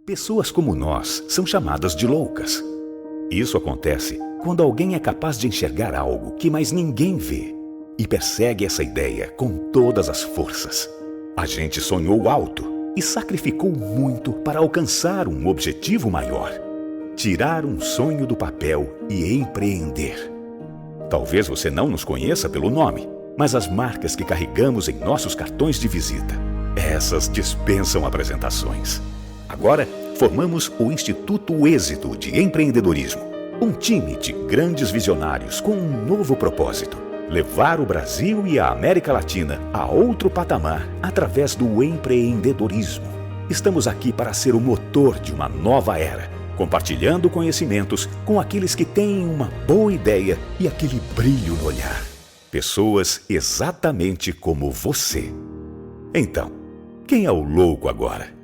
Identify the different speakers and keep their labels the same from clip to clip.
Speaker 1: Pessoas como nós são chamadas de loucas. Isso acontece quando alguém é capaz de enxergar algo que mais ninguém vê e persegue essa ideia com todas as forças. A gente sonhou alto e sacrificou muito para alcançar um objetivo maior: tirar um sonho do papel e empreender. Talvez você não nos conheça pelo nome, mas as marcas que carregamos em nossos cartões de visita, essas dispensam apresentações. Agora, formamos o Instituto Êxito de Empreendedorismo, um time de grandes visionários com um novo propósito: levar o Brasil e a América Latina a outro patamar através do empreendedorismo. Estamos aqui para ser o motor de uma nova era, compartilhando conhecimentos com aqueles que têm uma boa ideia e aquele brilho no olhar. Pessoas exatamente como você. Então, quem é o louco agora?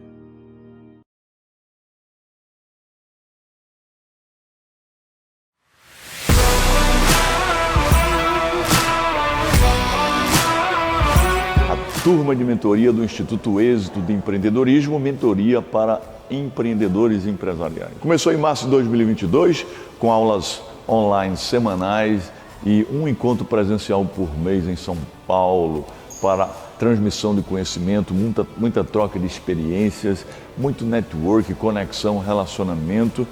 Speaker 2: Turma de mentoria do Instituto Êxito de Empreendedorismo, mentoria para empreendedores empresariais. Começou em março de 2022, com aulas online semanais e um encontro presencial por mês em São Paulo, para transmissão de conhecimento, muita troca de experiências, muito network, conexão, relacionamento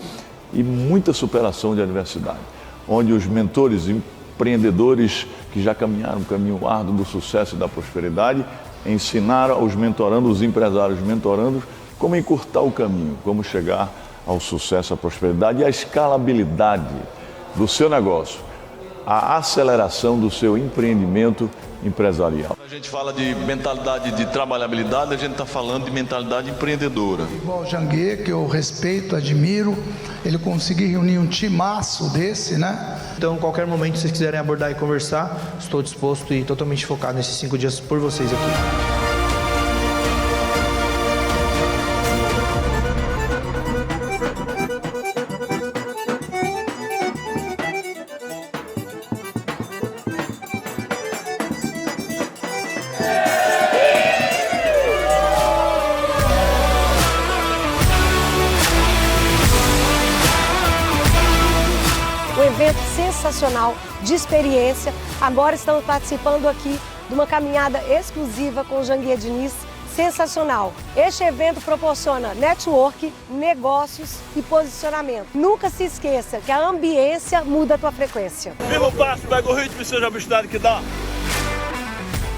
Speaker 2: e muita superação de adversidade, onde os mentores empreendedores que já caminharam o caminho árduo do sucesso e da prosperidade ensinaram aos mentorandos, os empresários mentorandos, como encurtar o caminho, como chegar ao sucesso, à prosperidade e à escalabilidade do seu negócio, a aceleração do seu empreendimento empresarial.
Speaker 3: A gente fala de mentalidade de trabalhabilidade, a gente está falando de mentalidade empreendedora.
Speaker 4: Igual o Janguier, que eu respeito, admiro, ele conseguir reunir um timaço desse, né?
Speaker 5: Então, qualquer momento que vocês quiserem abordar e conversar, estou disposto e totalmente focado nesses 5 dias por vocês aqui.
Speaker 6: Um evento sensacional, de experiência. Agora estamos participando aqui de uma caminhada exclusiva com o Janguier Diniz, sensacional. Este evento proporciona network, negócios e posicionamento. Nunca se esqueça que a ambiência muda a tua frequência.
Speaker 7: Viva o passo, pega o ritmo e seja a velocidade que dá.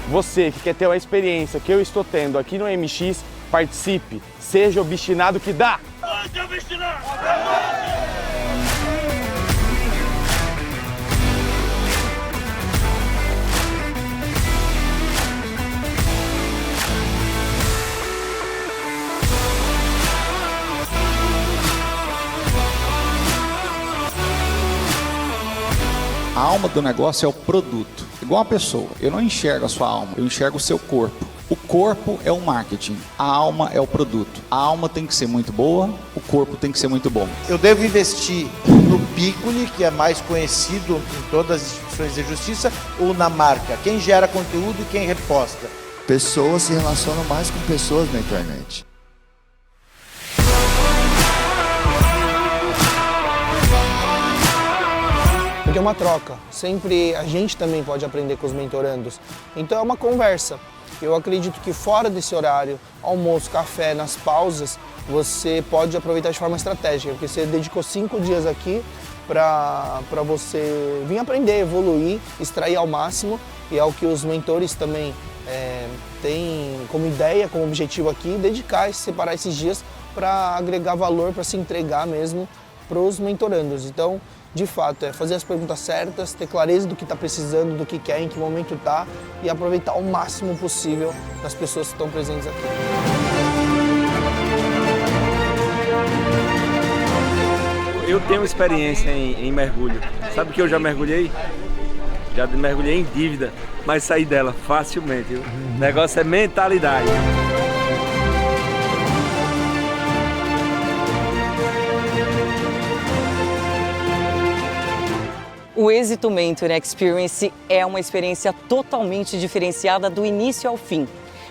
Speaker 8: Você que quer ter a experiência que eu estou tendo aqui no MX, participe, seja obstinado que dá.
Speaker 7: Onde é obstinado?
Speaker 9: A alma do negócio é o produto, igual a pessoa. Eu não enxergo a sua alma, eu enxergo o seu corpo. O corpo é o marketing, a alma é o produto. A alma tem que ser muito boa, o corpo tem que ser muito bom.
Speaker 10: Eu devo investir no Piccoli, que é mais conhecido em todas as instituições de justiça, ou na marca? Quem gera conteúdo e quem reposta?
Speaker 11: Pessoas se relacionam mais com pessoas na internet.
Speaker 5: Porque é uma troca, sempre a gente também pode aprender com os mentorandos. Então é uma conversa. Eu acredito que fora desse horário, almoço, café, nas pausas, você pode aproveitar de forma estratégica, porque você dedicou 5 dias aqui para você vir aprender, evoluir, extrair ao máximo, e é o que os mentores também têm como ideia, como objetivo aqui, dedicar e separar esses dias para agregar valor, para se entregar mesmo para os mentorandos. Então, de fato, é fazer as perguntas certas, ter clareza do que está precisando, do que quer, em que momento está e aproveitar o máximo possível das pessoas que estão presentes aqui.
Speaker 12: Eu tenho experiência em mergulho. Sabe que eu já mergulhei? Já mergulhei em dívida, mas saí dela facilmente. O negócio é mentalidade.
Speaker 13: O Êxito Mentor Experience é uma experiência totalmente diferenciada do início ao fim.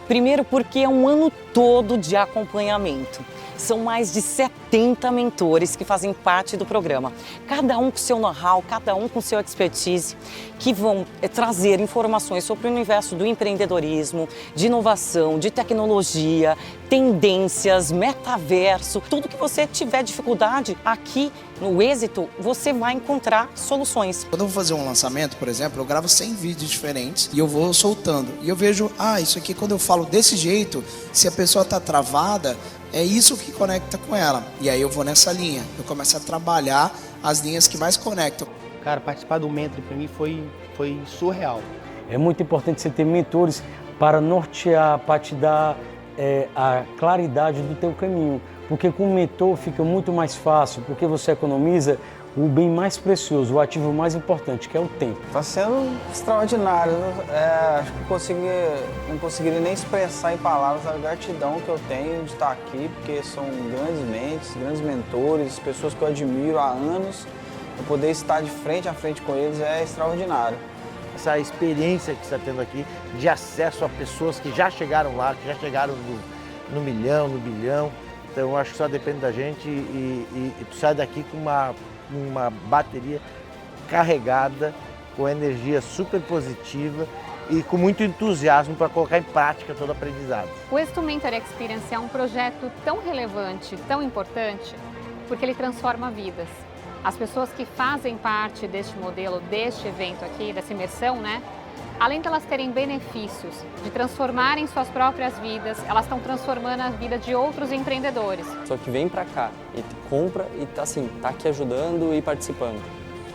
Speaker 13: Primeiro porque é um ano todo de acompanhamento. São mais de 70 mentores que fazem parte do programa. Cada um com seu know-how, cada um com seu expertise, que vão trazer informações sobre o universo do empreendedorismo, de inovação, de tecnologia, tendências, metaverso, tudo que você tiver dificuldade aqui no Êxito, você vai encontrar soluções.
Speaker 14: Quando eu vou fazer um lançamento, por exemplo, eu gravo 100 vídeos diferentes e eu vou soltando. E eu vejo, isso aqui quando eu falo desse jeito, se a pessoa está travada, é isso que conecta com ela. E aí eu vou nessa linha, eu começo a trabalhar as linhas que mais conectam.
Speaker 15: Cara, participar do Mentor para mim foi surreal. É muito importante você ter mentores para nortear, para te dar a claridade do teu caminho. Porque com o mentor fica muito mais fácil, porque você economiza o bem mais precioso, o ativo mais importante, que é o tempo.
Speaker 5: Está sendo extraordinário. Acho que não conseguiria nem expressar em palavras a gratidão que eu tenho de estar aqui, porque são grandes mentes, grandes mentores, pessoas que eu admiro há anos. Eu poder estar de frente a frente com eles é extraordinário.
Speaker 10: Essa experiência que você está tendo aqui de acesso a pessoas que já chegaram lá, que já chegaram no milhão, no bilhão. Então eu acho que só depende da gente e tu sai daqui com uma bateria carregada, com energia super positiva e com muito entusiasmo para colocar em prática todo o aprendizado.
Speaker 16: O Êxito Mentor Experience é um projeto tão relevante, tão importante, porque ele transforma vidas. As pessoas que fazem parte deste modelo, deste evento aqui, dessa imersão, né? Além de elas terem benefícios, de transformarem suas próprias vidas, elas estão transformando a vida de outros empreendedores.
Speaker 17: Só que vem pra cá e compra e tá aqui ajudando e participando.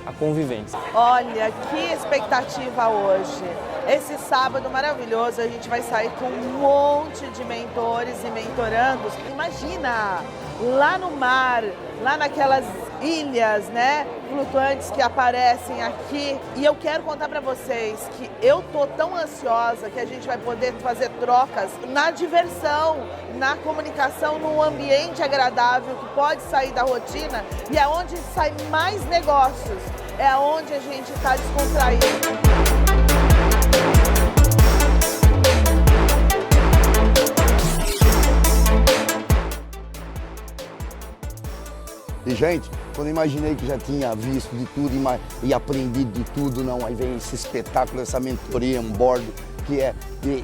Speaker 17: A convivência.
Speaker 18: Olha, que expectativa hoje. Esse sábado maravilhoso, a gente vai sair com um monte de mentores e mentorandos. Imagina, lá no mar, lá naquelas ilhas, né, flutuantes que aparecem aqui. E eu quero contar para vocês que eu tô tão ansiosa que a gente vai poder fazer trocas na diversão, na comunicação, num ambiente agradável que pode sair da rotina e é onde sai mais negócios, é onde a gente está descontraído.
Speaker 19: E, gente, quando eu imaginei que já tinha visto de tudo e aprendido de tudo, não, aí vem esse espetáculo, essa mentoria on board, que é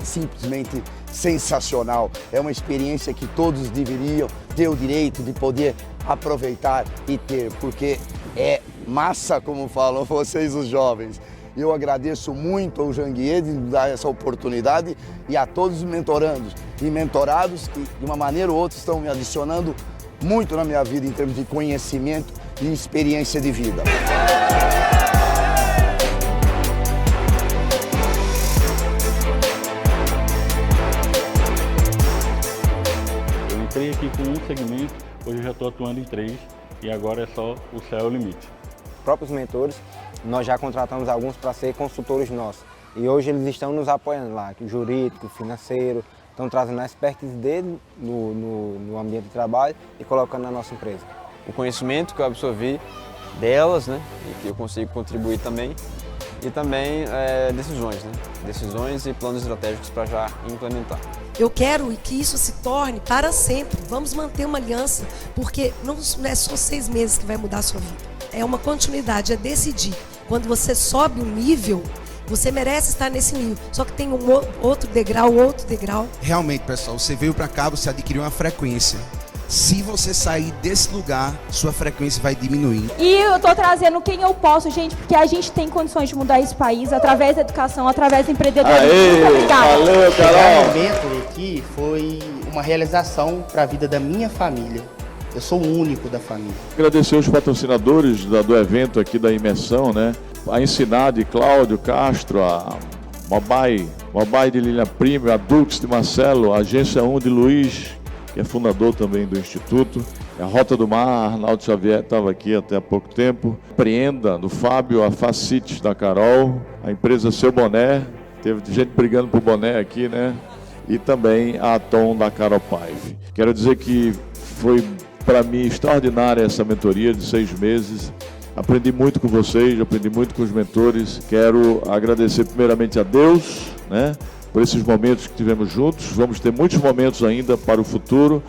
Speaker 19: simplesmente sensacional. É uma experiência que todos deveriam ter o direito de poder aproveitar e ter, porque é massa, como falam vocês, os jovens. Eu agradeço muito ao Janguier de dar essa oportunidade e a todos os mentorandos e mentorados que, de uma maneira ou outra, estão me adicionando muito na minha vida em termos de conhecimento e experiência de vida.
Speaker 20: Eu entrei aqui com um segmento, hoje eu já estou atuando em 3 e agora é só o céu é o limite.
Speaker 21: Próprios mentores, nós já contratamos alguns para ser consultores nossos e hoje eles estão nos apoiando lá, jurídico, financeiro, estão trazendo a expertise dele no ambiente de trabalho e colocando na nossa empresa.
Speaker 17: O conhecimento que eu absorvi delas, né, e que eu consigo contribuir também, e também decisões, né, decisões e planos estratégicos para já implementar.
Speaker 6: Eu quero que isso se torne para sempre. Vamos manter uma aliança, porque não é só 6 meses que vai mudar a sua vida. É uma continuidade, é decidir. Quando você sobe um nível, você merece estar nesse nível, só que tem outro degrau.
Speaker 22: Realmente, pessoal, você veio para cá, você adquiriu uma frequência. Se você sair desse lugar, sua frequência vai diminuir.
Speaker 23: E eu tô trazendo quem eu posso, gente, porque a gente tem condições de mudar esse país através da educação, através do empreendedorismo.
Speaker 10: Valeu, Carol!
Speaker 15: Chegar no Mentor aqui foi uma realização para a vida da minha família. Eu sou o único da família.
Speaker 2: Agradecer os patrocinadores do evento aqui da imersão, né? A Ensinar de Cláudio Castro, a Mobai de Lilian Prime, a Dux de Marcelo, a Agência 1 de Luiz, que é fundador também do Instituto, a Rota do Mar, Arnaldo Xavier estava aqui até há pouco tempo, Preenda do Fábio, a Facites da Carol, a empresa Seu Boné, teve gente brigando por boné aqui, né? E também a Atom da Carol Paive. Quero dizer que foi para mim extraordinária essa mentoria de 6 meses. Aprendi muito com vocês, aprendi muito com os mentores. Quero agradecer primeiramente a Deus, né, por esses momentos que tivemos juntos. Vamos ter muitos momentos ainda para o futuro.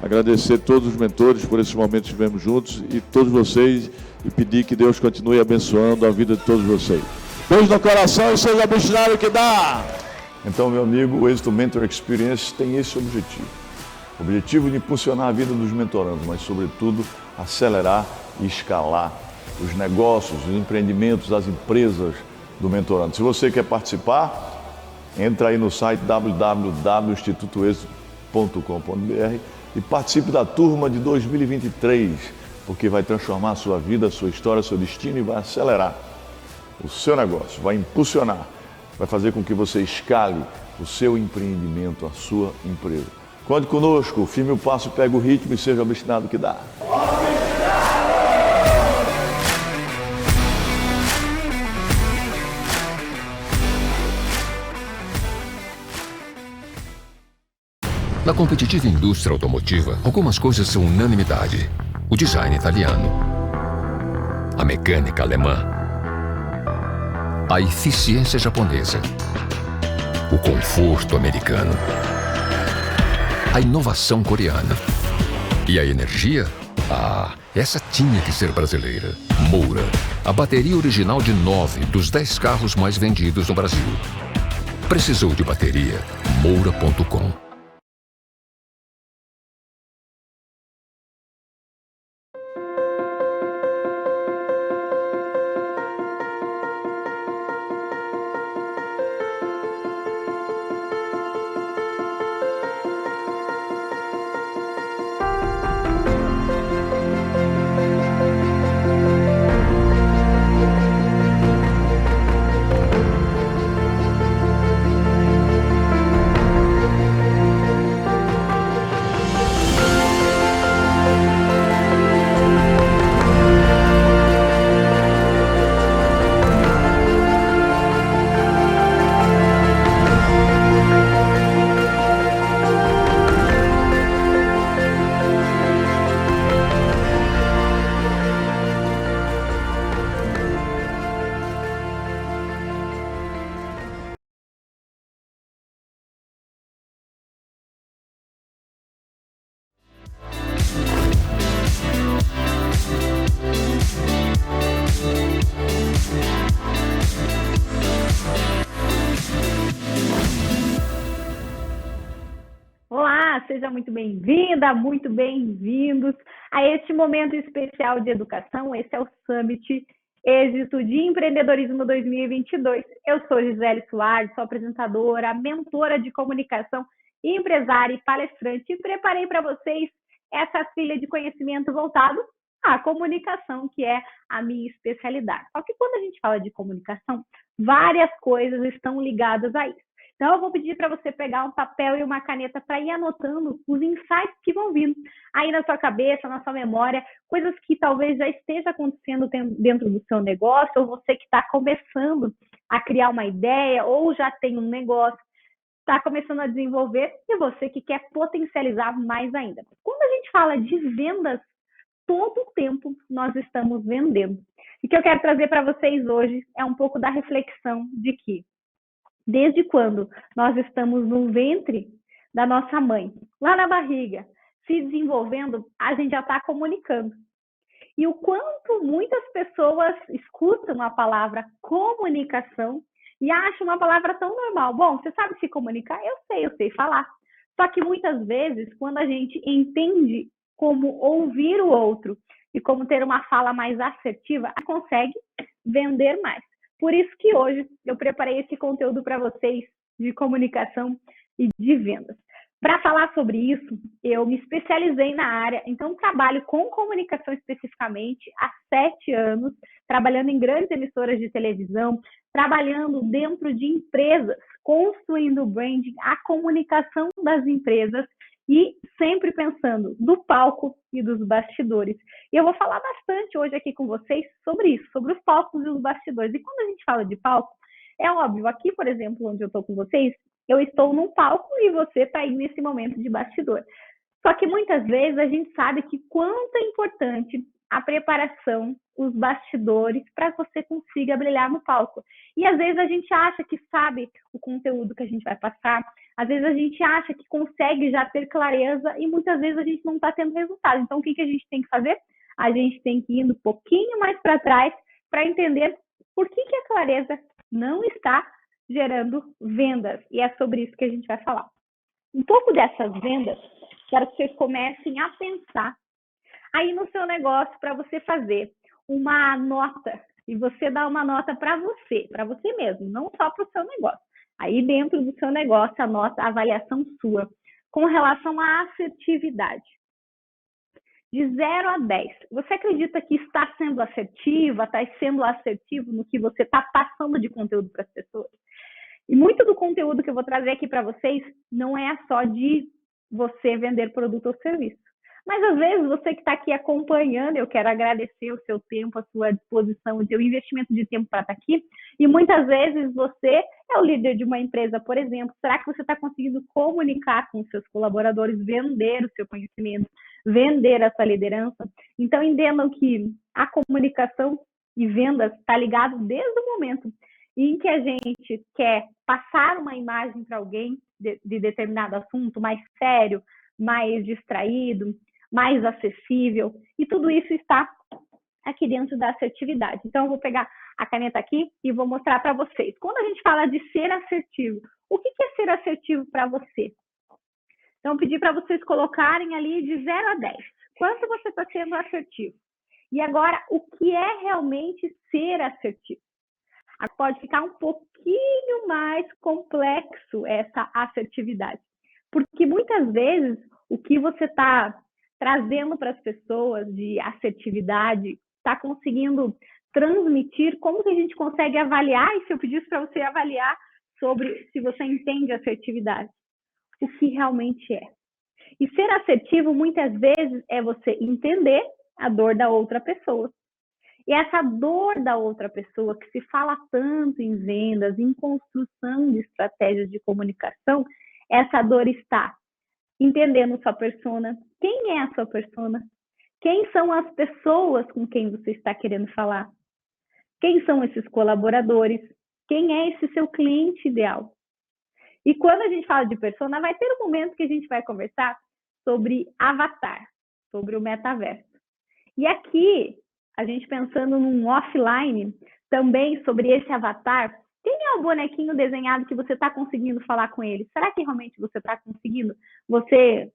Speaker 2: agradecer todos os mentores por esses momentos que estivemos juntos e todos vocês e pedir que Deus continue abençoando a vida de todos vocês. Beijo no coração e seja missionário que dá! Então, meu amigo, o Êxito Mentor Experience tem esse objetivo. O objetivo de impulsionar a vida dos mentorandos, mas, sobretudo, acelerar e escalar os negócios, os empreendimentos, as empresas do mentorando. Se você quer participar, entra aí no site www.institutoexito.com.br e participe da turma de 2023, porque vai transformar a sua vida, a sua história, seu destino e vai acelerar o seu negócio, vai impulsionar, vai fazer com que você escale o seu empreendimento, a sua empresa. Conte conosco, firme o passo, pega o ritmo e seja obstinado que dá.
Speaker 1: Na competitiva indústria automotiva, algumas coisas são unanimidade. O design italiano, a mecânica alemã, a eficiência japonesa, o conforto americano, a inovação coreana e a energia? Ah, essa tinha que ser brasileira. Moura, a bateria original de 9 dos 10 carros mais vendidos no Brasil. Precisou de bateria? Moura.com.
Speaker 3: Seja muito bem-vinda, muito bem-vindos a este momento especial de educação. Esse é o Summit Êxito de Empreendedorismo 2022. Eu sou Gisele Soares, sou apresentadora, mentora de comunicação, empresária e palestrante, e preparei para vocês essa trilha de conhecimento voltado à comunicação, que é a minha especialidade. Só que quando a gente fala de comunicação, várias coisas estão ligadas a isso. Então, eu vou pedir para você pegar um papel e uma caneta para ir anotando os insights que vão vindo aí na sua cabeça, na sua memória, coisas que talvez já esteja acontecendo dentro do seu negócio, ou você que está começando a criar uma ideia, ou já tem um negócio, está começando a desenvolver, e você que quer potencializar mais ainda. Quando a gente fala de vendas, todo o tempo nós estamos vendendo. E o que eu quero trazer para vocês hoje é um pouco da reflexão de que desde quando nós estamos no ventre da nossa mãe, lá na barriga, se desenvolvendo, a gente já está comunicando. E o quanto muitas pessoas escutam a palavra comunicação e acham uma palavra tão normal. Bom, você sabe se comunicar? Eu sei falar. Só que muitas vezes, quando a gente entende como ouvir o outro e como ter uma fala mais assertiva, a gente consegue vender mais. Por isso que hoje eu preparei esse conteúdo para vocês de comunicação e de vendas. Para falar sobre isso, eu me especializei na área, então trabalho com comunicação especificamente há 7 anos, trabalhando em grandes emissoras de televisão, trabalhando dentro de empresas, construindo o branding, a comunicação das empresas e sempre pensando no palco e dos bastidores. E eu vou falar bastante hoje aqui com vocês sobre isso, sobre os palcos e os bastidores. E quando a gente fala de palco, é óbvio, aqui, por exemplo, onde eu estou com vocês, eu estou num palco e você está aí nesse momento de bastidor. Só que muitas vezes a gente sabe que quanto é importante a preparação, os bastidores, para que você consiga brilhar no palco. E às vezes a gente acha que sabe o conteúdo que a gente vai passar, Às vezes a gente acha que consegue já ter clareza e muitas vezes a gente não está tendo resultado. Então, o que a gente tem que fazer? A gente tem que ir um pouquinho mais para trás para entender por que a clareza não está gerando vendas. E é sobre isso que a gente vai falar. Um pouco dessas vendas, quero que vocês comecem a pensar aí no seu negócio para você fazer uma nota. E você dá uma nota para você mesmo, não só para o seu negócio. Aí dentro do seu negócio, a nota, a avaliação sua, com relação à assertividade. De 0 a 10, você acredita que está sendo assertiva, está sendo assertivo no que você está passando de conteúdo para as pessoas? E muito do conteúdo que eu vou trazer aqui para vocês não é só de você vender produto ou serviço. Mas às vezes você que está aqui acompanhando, eu quero agradecer o seu tempo, a sua disposição, o seu investimento de tempo para estar aqui. E muitas vezes você é o líder de uma empresa, por exemplo. Será que você está conseguindo comunicar com os seus colaboradores, vender o seu conhecimento, vender a sua liderança? Então entendam que a comunicação e vendas está ligado desde o momento em que a gente quer passar uma imagem para alguém de determinado assunto, mais sério, mais distraído, mais acessível, e tudo isso está aqui dentro da assertividade. Então, eu vou pegar a caneta aqui e vou mostrar para vocês. Quando a gente fala de ser assertivo, o que é ser assertivo para você? Então, eu pedi para vocês colocarem ali de 0 a 10. Quanto você está sendo assertivo? E agora, o que é realmente ser assertivo? Pode ficar um pouquinho mais complexo essa assertividade. Porque muitas vezes o que você está trazendo para as pessoas de assertividade está conseguindo transmitir. Como que a gente consegue avaliar? E se eu pedisse para você avaliar sobre se você entende assertividade, o que realmente é. E ser assertivo muitas vezes é você entender a dor da outra pessoa. E essa dor da outra pessoa, que se fala tanto em vendas, em construção de estratégias de comunicação, essa dor está entendendo sua persona. Quem é a sua persona? Quem são as pessoas com quem você está querendo falar? Quem são esses colaboradores? Quem é esse seu cliente ideal? E quando a gente fala de persona, vai ter um momento que a gente vai conversar sobre avatar, sobre o metaverso. E aqui, a gente pensando num offline, também sobre esse avatar, quem é o bonequinho desenhado que você está conseguindo falar com ele? Será que realmente você está conseguindo? Você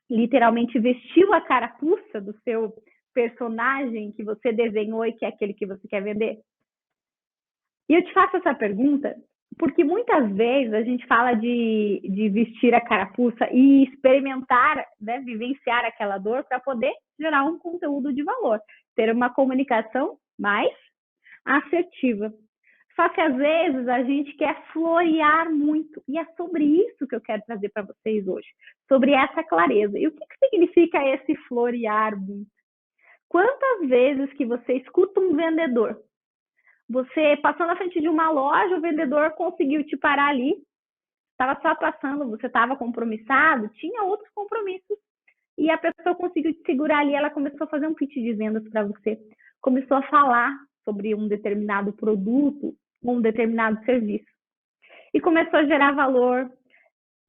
Speaker 3: literalmente vestiu a carapuça do seu personagem que você desenhou e que é aquele que você quer vender? E eu te faço essa pergunta porque muitas vezes a gente fala de vestir a carapuça e experimentar, né, vivenciar aquela dor para poder gerar um conteúdo de valor, ter uma comunicação mais assertiva. Só que às vezes a gente quer florear muito, e é sobre isso que eu quero trazer para vocês hoje, sobre essa clareza. E o que significa esse florear muito? Quantas vezes que você escuta um vendedor, você passou na frente de uma loja, o vendedor conseguiu te parar ali, estava só passando, você estava compromissado, tinha outros compromissos, e a pessoa conseguiu te segurar ali, ela começou a fazer um pitch de vendas para você, começou a falar sobre um determinado produto, um determinado serviço, e começou a gerar valor.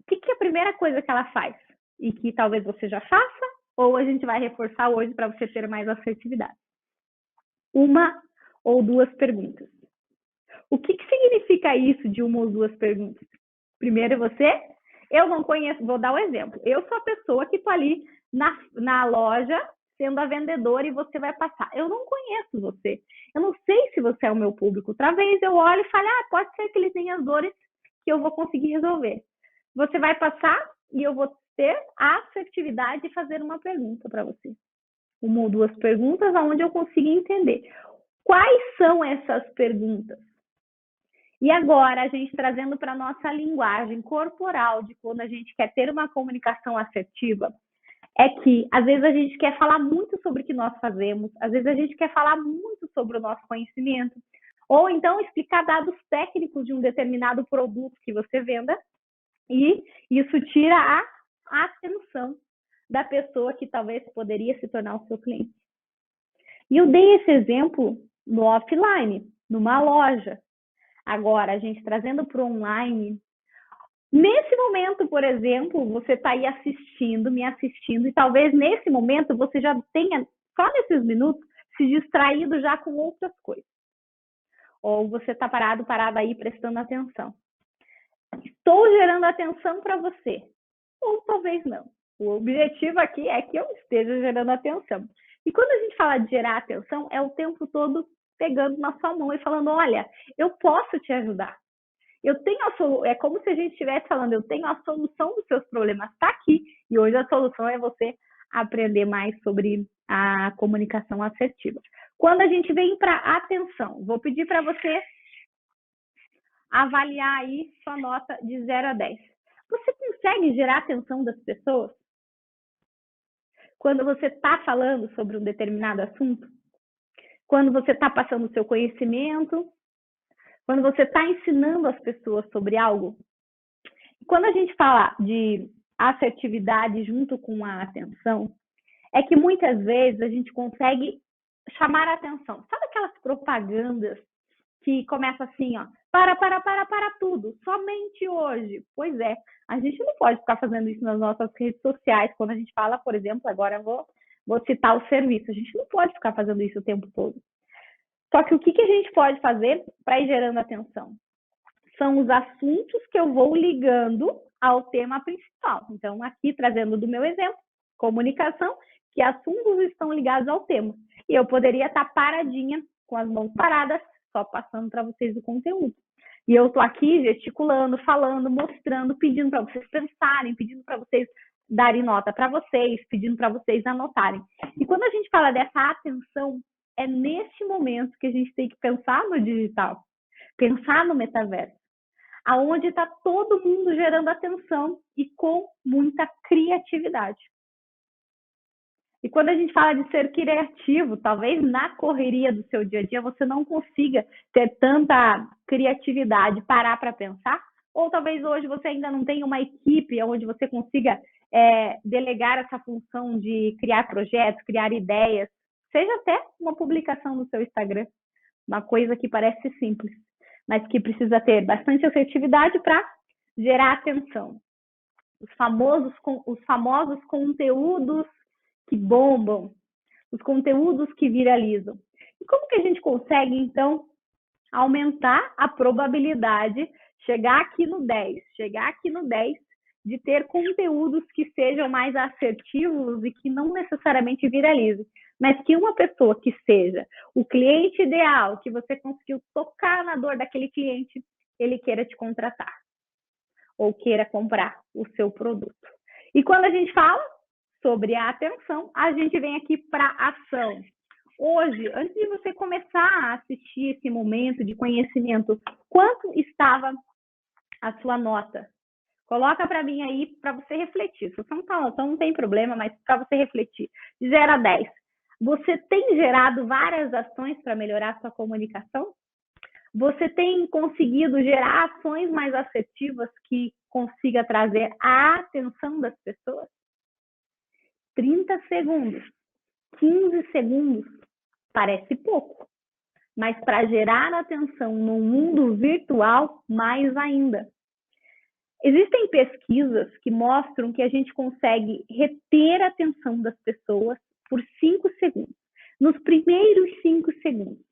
Speaker 3: O que é a primeira coisa que ela faz? E que talvez você já faça, ou a gente vai reforçar hoje para você ter mais assertividade. Uma ou duas perguntas. O que significa isso de uma ou duas perguntas? Primeiro eu não conheço, vou dar um exemplo. Eu sou a pessoa que estou ali na loja, sendo a vendedora, e você vai passar. Eu não conheço você. Eu não sei se você é o meu público. Outra vez eu olho e falo, pode ser que ele tenha as dores que eu vou conseguir resolver. Você vai passar e eu vou ter a assertividade de fazer uma pergunta para você. Uma ou duas perguntas onde eu consiga entender. Quais são essas perguntas? E agora, a gente trazendo para a nossa linguagem corporal, de quando a gente quer ter uma comunicação assertiva, é que, às vezes, a gente quer falar muito sobre o que nós fazemos, às vezes a gente quer falar muito sobre o nosso conhecimento, ou então explicar dados técnicos de um determinado produto que você venda, e isso tira a atenção da pessoa que talvez poderia se tornar o seu cliente. E eu dei esse exemplo no offline, numa loja. Agora, a gente trazendo para o online, Nesse momento, por exemplo, você está aí assistindo, me assistindo, e talvez nesse momento você já tenha, só nesses minutos, se distraído já com outras coisas. Ou você está parada aí prestando atenção. Estou gerando atenção para você. Ou talvez não. O objetivo aqui é que eu esteja gerando atenção. E quando a gente fala de gerar atenção, é o tempo todo pegando na sua mão e falando, olha, eu posso te ajudar. Eu tenho a solução. É como se a gente estivesse falando, eu tenho a solução dos seus problemas, está aqui. E hoje a solução é você aprender mais sobre a comunicação assertiva. Quando a gente vem para atenção, vou pedir para você avaliar aí sua nota de 0 a 10. Você consegue gerar a atenção das pessoas? Quando você está falando sobre um determinado assunto? Quando você está passando o seu conhecimento? Quando você está ensinando as pessoas sobre algo? Quando a gente fala de assertividade junto com a atenção, é que muitas vezes a gente consegue chamar a atenção. Sabe aquelas propagandas que começam assim, ó, para tudo, somente hoje. Pois é, a gente não pode ficar fazendo isso nas nossas redes sociais. Quando a gente fala, por exemplo, agora vou citar o serviço, a gente não pode ficar fazendo isso o tempo todo. Só que o que a gente pode fazer para ir gerando atenção? São os assuntos que eu vou ligando ao tema principal. Então, aqui trazendo do meu exemplo, comunicação, que assuntos estão ligados ao tema. E eu poderia estar paradinha, com as mãos paradas, só passando para vocês o conteúdo. E eu estou aqui gesticulando, falando, mostrando, pedindo para vocês pensarem, pedindo para vocês darem nota para vocês, pedindo para vocês anotarem. E quando a gente fala dessa atenção, é nesse momento que a gente tem que pensar no digital, pensar no metaverso, aonde está todo mundo gerando atenção e com muita criatividade. E quando a gente fala de ser criativo, talvez na correria do seu dia a dia você não consiga ter tanta criatividade, parar para pensar, ou talvez hoje você ainda não tenha uma equipe onde você consiga delegar essa função de criar projetos, criar ideias, seja até uma publicação no seu Instagram, uma coisa que parece simples, mas que precisa ter bastante assertividade para gerar atenção. Os famosos conteúdos que bombam, os conteúdos que viralizam. E como que a gente consegue, então, aumentar a probabilidade, chegar aqui no 10, de ter conteúdos que sejam mais assertivos e que não necessariamente viralizem, mas que uma pessoa que seja o cliente ideal, que você conseguiu tocar na dor daquele cliente, ele queira te contratar ou queira comprar o seu produto. E quando a gente fala sobre a atenção, a gente vem aqui para a ação. Hoje, antes de você começar a assistir esse momento de conhecimento, quanto estava a sua nota? Coloca para mim aí para você refletir. Se você não está anotando, não tem problema, mas para você refletir. De 0 a 10. Você tem gerado várias ações para melhorar a sua comunicação? Você tem conseguido gerar ações mais assertivas que consiga trazer a atenção das pessoas? 30 segundos, 15 segundos, parece pouco. Mas para gerar atenção no mundo virtual, mais ainda. Existem pesquisas que mostram que a gente consegue reter a atenção das pessoas por 5 segundos. Nos primeiros 5 segundos.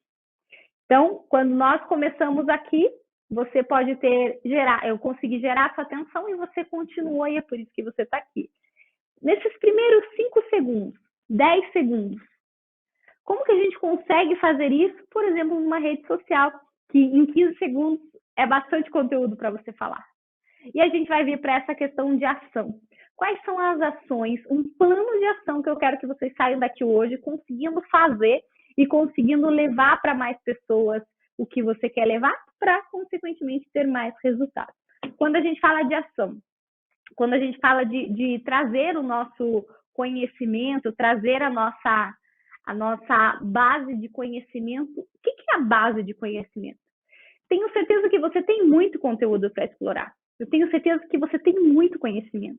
Speaker 3: Então, quando nós começamos aqui, você pode eu consegui gerar sua atenção e você continuou e é por isso que você está aqui. Nesses primeiros 5 segundos, 10 segundos, como que a gente consegue fazer isso, por exemplo, numa rede social, que em 15 segundos é bastante conteúdo para você falar? E a gente vai vir para essa questão de ação. Quais são as ações, um plano de ação que eu quero que vocês saiam daqui hoje conseguindo fazer e conseguindo levar para mais pessoas o que você quer levar para, consequentemente, ter mais resultados. Quando a gente fala de ação, quando a gente fala de trazer o nosso conhecimento, trazer a nossa base de conhecimento, o que é a base de conhecimento? Tenho certeza que você tem muito conteúdo para explorar. Eu tenho certeza que você tem muito conhecimento.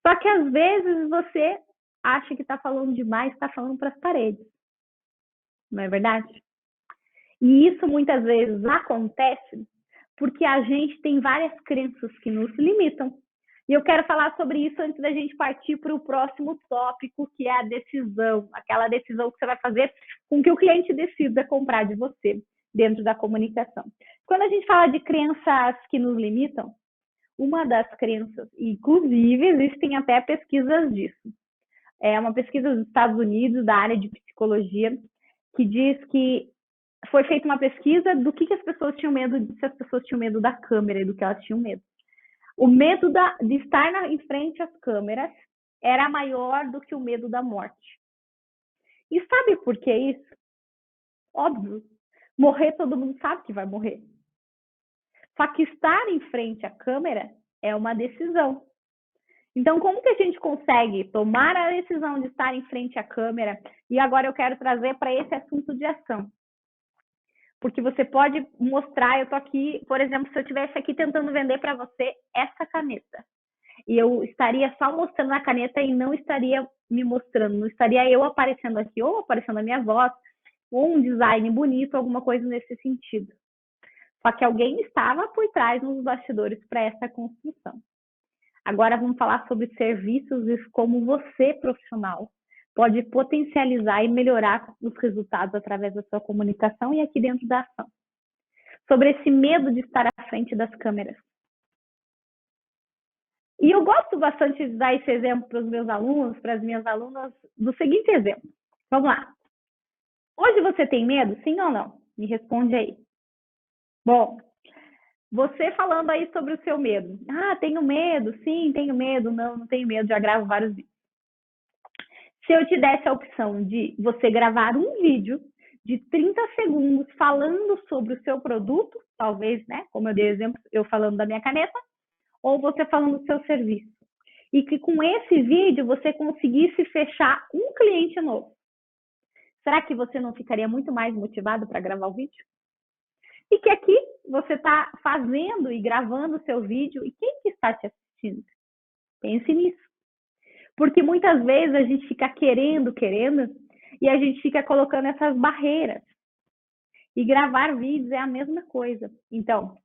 Speaker 3: Só que às vezes você acha que está falando demais, está falando para as paredes. Não é verdade? E isso muitas vezes acontece porque a gente tem várias crenças que nos limitam. E eu quero falar sobre isso antes da gente partir para o próximo tópico, que é a decisão, aquela decisão que você vai fazer com que o cliente decida comprar de você dentro da comunicação. Quando a gente fala de crenças que nos limitam, uma das crenças, inclusive existem até pesquisas disso, é uma pesquisa dos Estados Unidos, da área de psicologia, que diz que foi feita uma pesquisa do que as pessoas tinham medo, se as pessoas tinham medo da câmera e do que elas tinham medo. O medo de estar em frente às câmeras era maior do que o medo da morte. E sabe por que isso? Óbvio. Morrer, todo mundo sabe que vai morrer. Só que estar em frente à câmera é uma decisão. Então, como que a gente consegue tomar a decisão de estar em frente à câmera? E agora eu quero trazer para esse assunto de ação. Porque você pode mostrar, eu tô aqui, por exemplo, se eu estivesse aqui tentando vender para você essa caneta, e eu estaria só mostrando a caneta e não estaria me mostrando, não estaria eu aparecendo aqui, ou aparecendo a minha voz, ou um design bonito, alguma coisa nesse sentido. Só que alguém estava por trás nos bastidores para essa construção. Agora vamos falar sobre serviços e como você, profissional, pode potencializar e melhorar os resultados através da sua comunicação e aqui dentro da ação. Sobre esse medo de estar à frente das câmeras. E eu gosto bastante de dar esse exemplo para os meus alunos, para as minhas alunas, do seguinte exemplo. Vamos lá. Hoje você tem medo, sim ou não? Me responde aí. Bom, você falando aí sobre o seu medo. Ah, tenho medo, sim, tenho medo, não tenho medo, já gravo vários vídeos. Se eu te desse a opção de você gravar um vídeo de 30 segundos falando sobre o seu produto, talvez, né, como eu dei exemplo, eu falando da minha caneta, ou você falando do seu serviço, e que com esse vídeo você conseguisse fechar um cliente novo, será que você não ficaria muito mais motivado para gravar o vídeo? E que aqui você está fazendo e gravando o seu vídeo, e quem que está te assistindo? Pense nisso. Porque muitas vezes a gente fica querendo, e a gente fica colocando essas barreiras. E gravar vídeos é a mesma coisa. Então,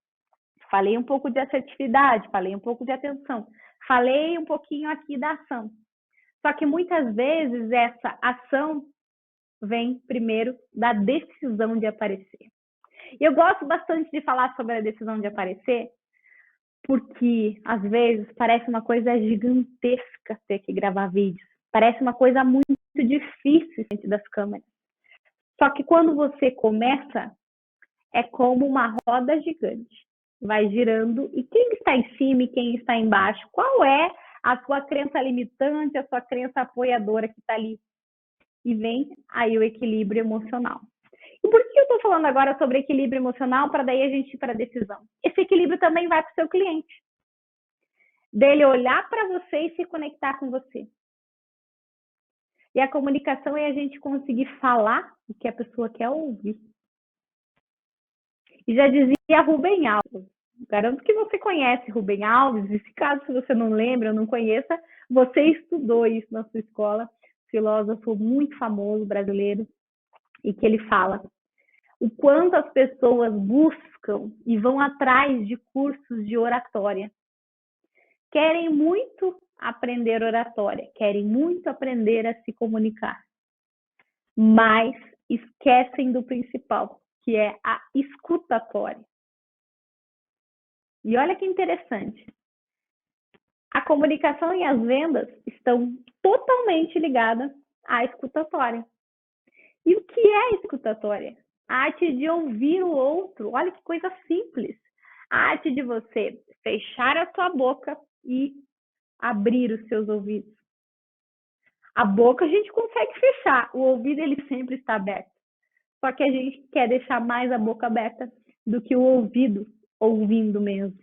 Speaker 3: falei um pouco de assertividade, falei um pouco de atenção, falei um pouquinho aqui da ação. Só que muitas vezes essa ação vem primeiro da decisão de aparecer. Eu gosto bastante de falar sobre a decisão de aparecer, porque às vezes parece uma coisa gigantesca ter que gravar vídeos. Parece uma coisa muito difícil diante das câmeras. Só que quando você começa, é como uma roda gigante. Vai girando, e quem está em cima e quem está embaixo? Qual é a sua crença limitante, a sua crença apoiadora que está ali? E vem aí o equilíbrio emocional. E por que eu estou falando agora sobre equilíbrio emocional, para daí a gente ir para a decisão? Esse equilíbrio também vai para o seu cliente. Dele olhar para você e se conectar com você. E a comunicação é a gente conseguir falar o que a pessoa quer ouvir. E já dizia Rubem Alves. Garanto que você conhece Rubem Alves, e se caso você não lembra ou não conheça, você estudou isso na sua escola, filósofo muito famoso brasileiro, e que ele fala o quanto as pessoas buscam e vão atrás de cursos de oratória. Querem muito aprender oratória, querem muito aprender a se comunicar, mas esquecem do principal, que é a escutatória. E olha que interessante. A comunicação e as vendas estão totalmente ligadas à escutatória. E o que é escutatória? A arte de ouvir o outro. Olha que coisa simples. A arte de você fechar a sua boca e abrir os seus ouvidos. A boca a gente consegue fechar, o ouvido ele sempre está aberto. Só que a gente quer deixar mais a boca aberta do que o ouvido ouvindo mesmo.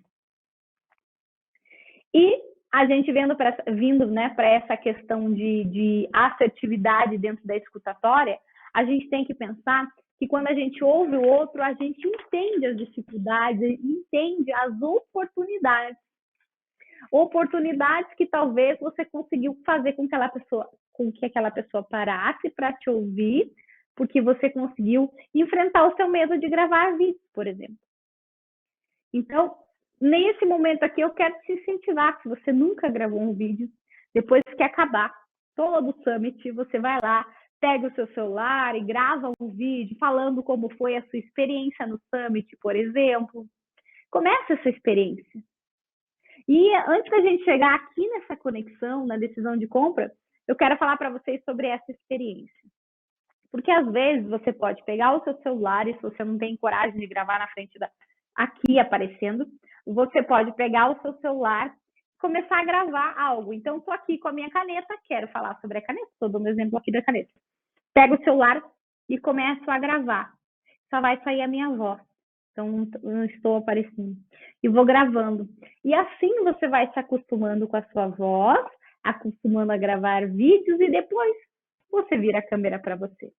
Speaker 3: E a gente vindo para essa questão de assertividade dentro da escutatória, a gente tem que pensar que quando a gente ouve o outro, a gente entende as dificuldades, entende as oportunidades. Oportunidades que talvez você conseguiu fazer com que aquela pessoa parasse para te ouvir, porque você conseguiu enfrentar o seu medo de gravar vídeos, por exemplo. Então, nesse momento aqui, eu quero te incentivar, se você nunca gravou um vídeo, depois que acabar todo o Summit, você vai lá, pega o seu celular e grava um vídeo falando como foi a sua experiência no Summit, por exemplo. Começa essa experiência. E antes da gente chegar aqui nessa conexão, na decisão de compra, eu quero falar para vocês sobre essa experiência. Porque às vezes você pode pegar o seu celular, e se você não tem coragem de gravar na frente aqui aparecendo, você pode pegar o seu celular e começar a gravar algo. Então, estou aqui com a minha caneta, quero falar sobre a caneta, estou dando um exemplo aqui da caneta. Pego o celular e começo a gravar. Só vai sair a minha voz. Então, não estou aparecendo. E vou gravando. E assim você vai se acostumando com a sua voz, acostumando a gravar vídeos e depois você vira a câmera para você.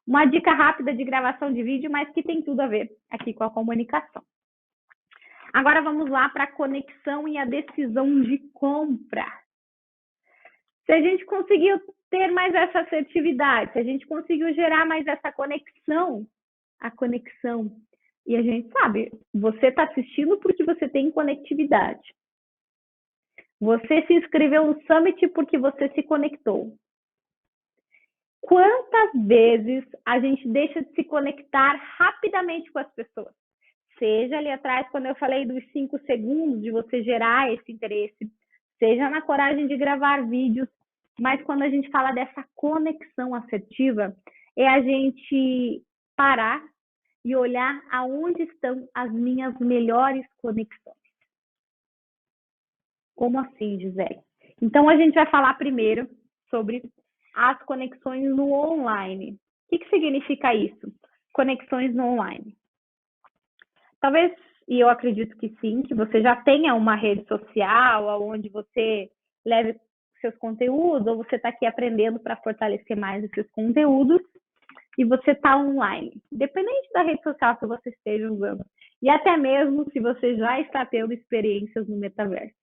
Speaker 3: Uma dica rápida de gravação de vídeo, mas que tem tudo a ver aqui com a comunicação. Agora vamos lá para a conexão e a decisão de compra. Se a gente conseguiu ter mais essa assertividade, se a gente conseguiu gerar mais essa conexão, e a gente sabe, você está assistindo porque você tem conectividade. Você se inscreveu no Summit porque você se conectou. Quantas vezes a gente deixa de se conectar rapidamente com as pessoas? Seja ali atrás, quando eu falei dos 5 segundos de você gerar esse interesse, seja na coragem de gravar vídeos, mas quando a gente fala dessa conexão assertiva, é a gente parar e olhar aonde estão as minhas melhores conexões. Como assim, Gisele? Então, a gente vai falar primeiro sobre as conexões no online. O que significa isso? Conexões no online. Talvez, e eu acredito que sim, que você já tenha uma rede social onde você leve seus conteúdos, ou você está aqui aprendendo para fortalecer mais esses conteúdos, e você está online, independente da rede social que você esteja usando, e até mesmo se você já está tendo experiências no metaverso,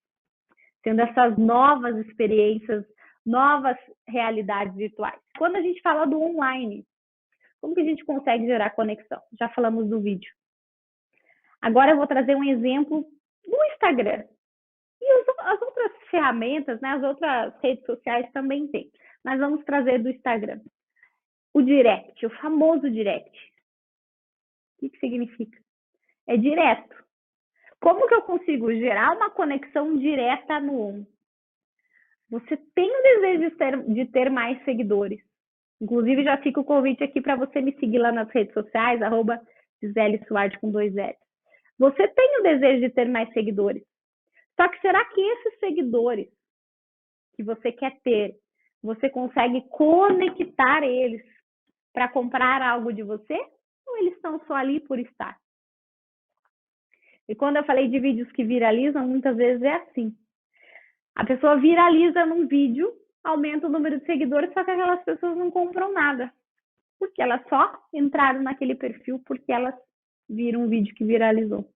Speaker 3: tendo essas novas experiências, novas realidades virtuais. Quando a gente fala do online, como que a gente consegue gerar conexão? Já falamos do vídeo. Agora eu vou trazer um exemplo do Instagram. E as outras ferramentas, né, as outras redes sociais também tem. Mas vamos trazer do Instagram. O direct, o famoso direct. O que significa? É direto. Como que eu consigo gerar uma conexão direta no on? Você tem o desejo de ter mais seguidores. Inclusive, já fica o convite aqui para você me seguir lá nas redes sociais, @GiseleSuardi com 2 L. Você tem o desejo de ter mais seguidores. Só que será que esses seguidores que você quer ter, você consegue conectar eles para comprar algo de você? Ou eles estão só ali por estar? E quando eu falei de vídeos que viralizam, muitas vezes é assim. A pessoa viraliza num vídeo, aumenta o número de seguidores, só que aquelas pessoas não compram nada. Porque elas só entraram naquele perfil porque elas viram um vídeo que viralizou.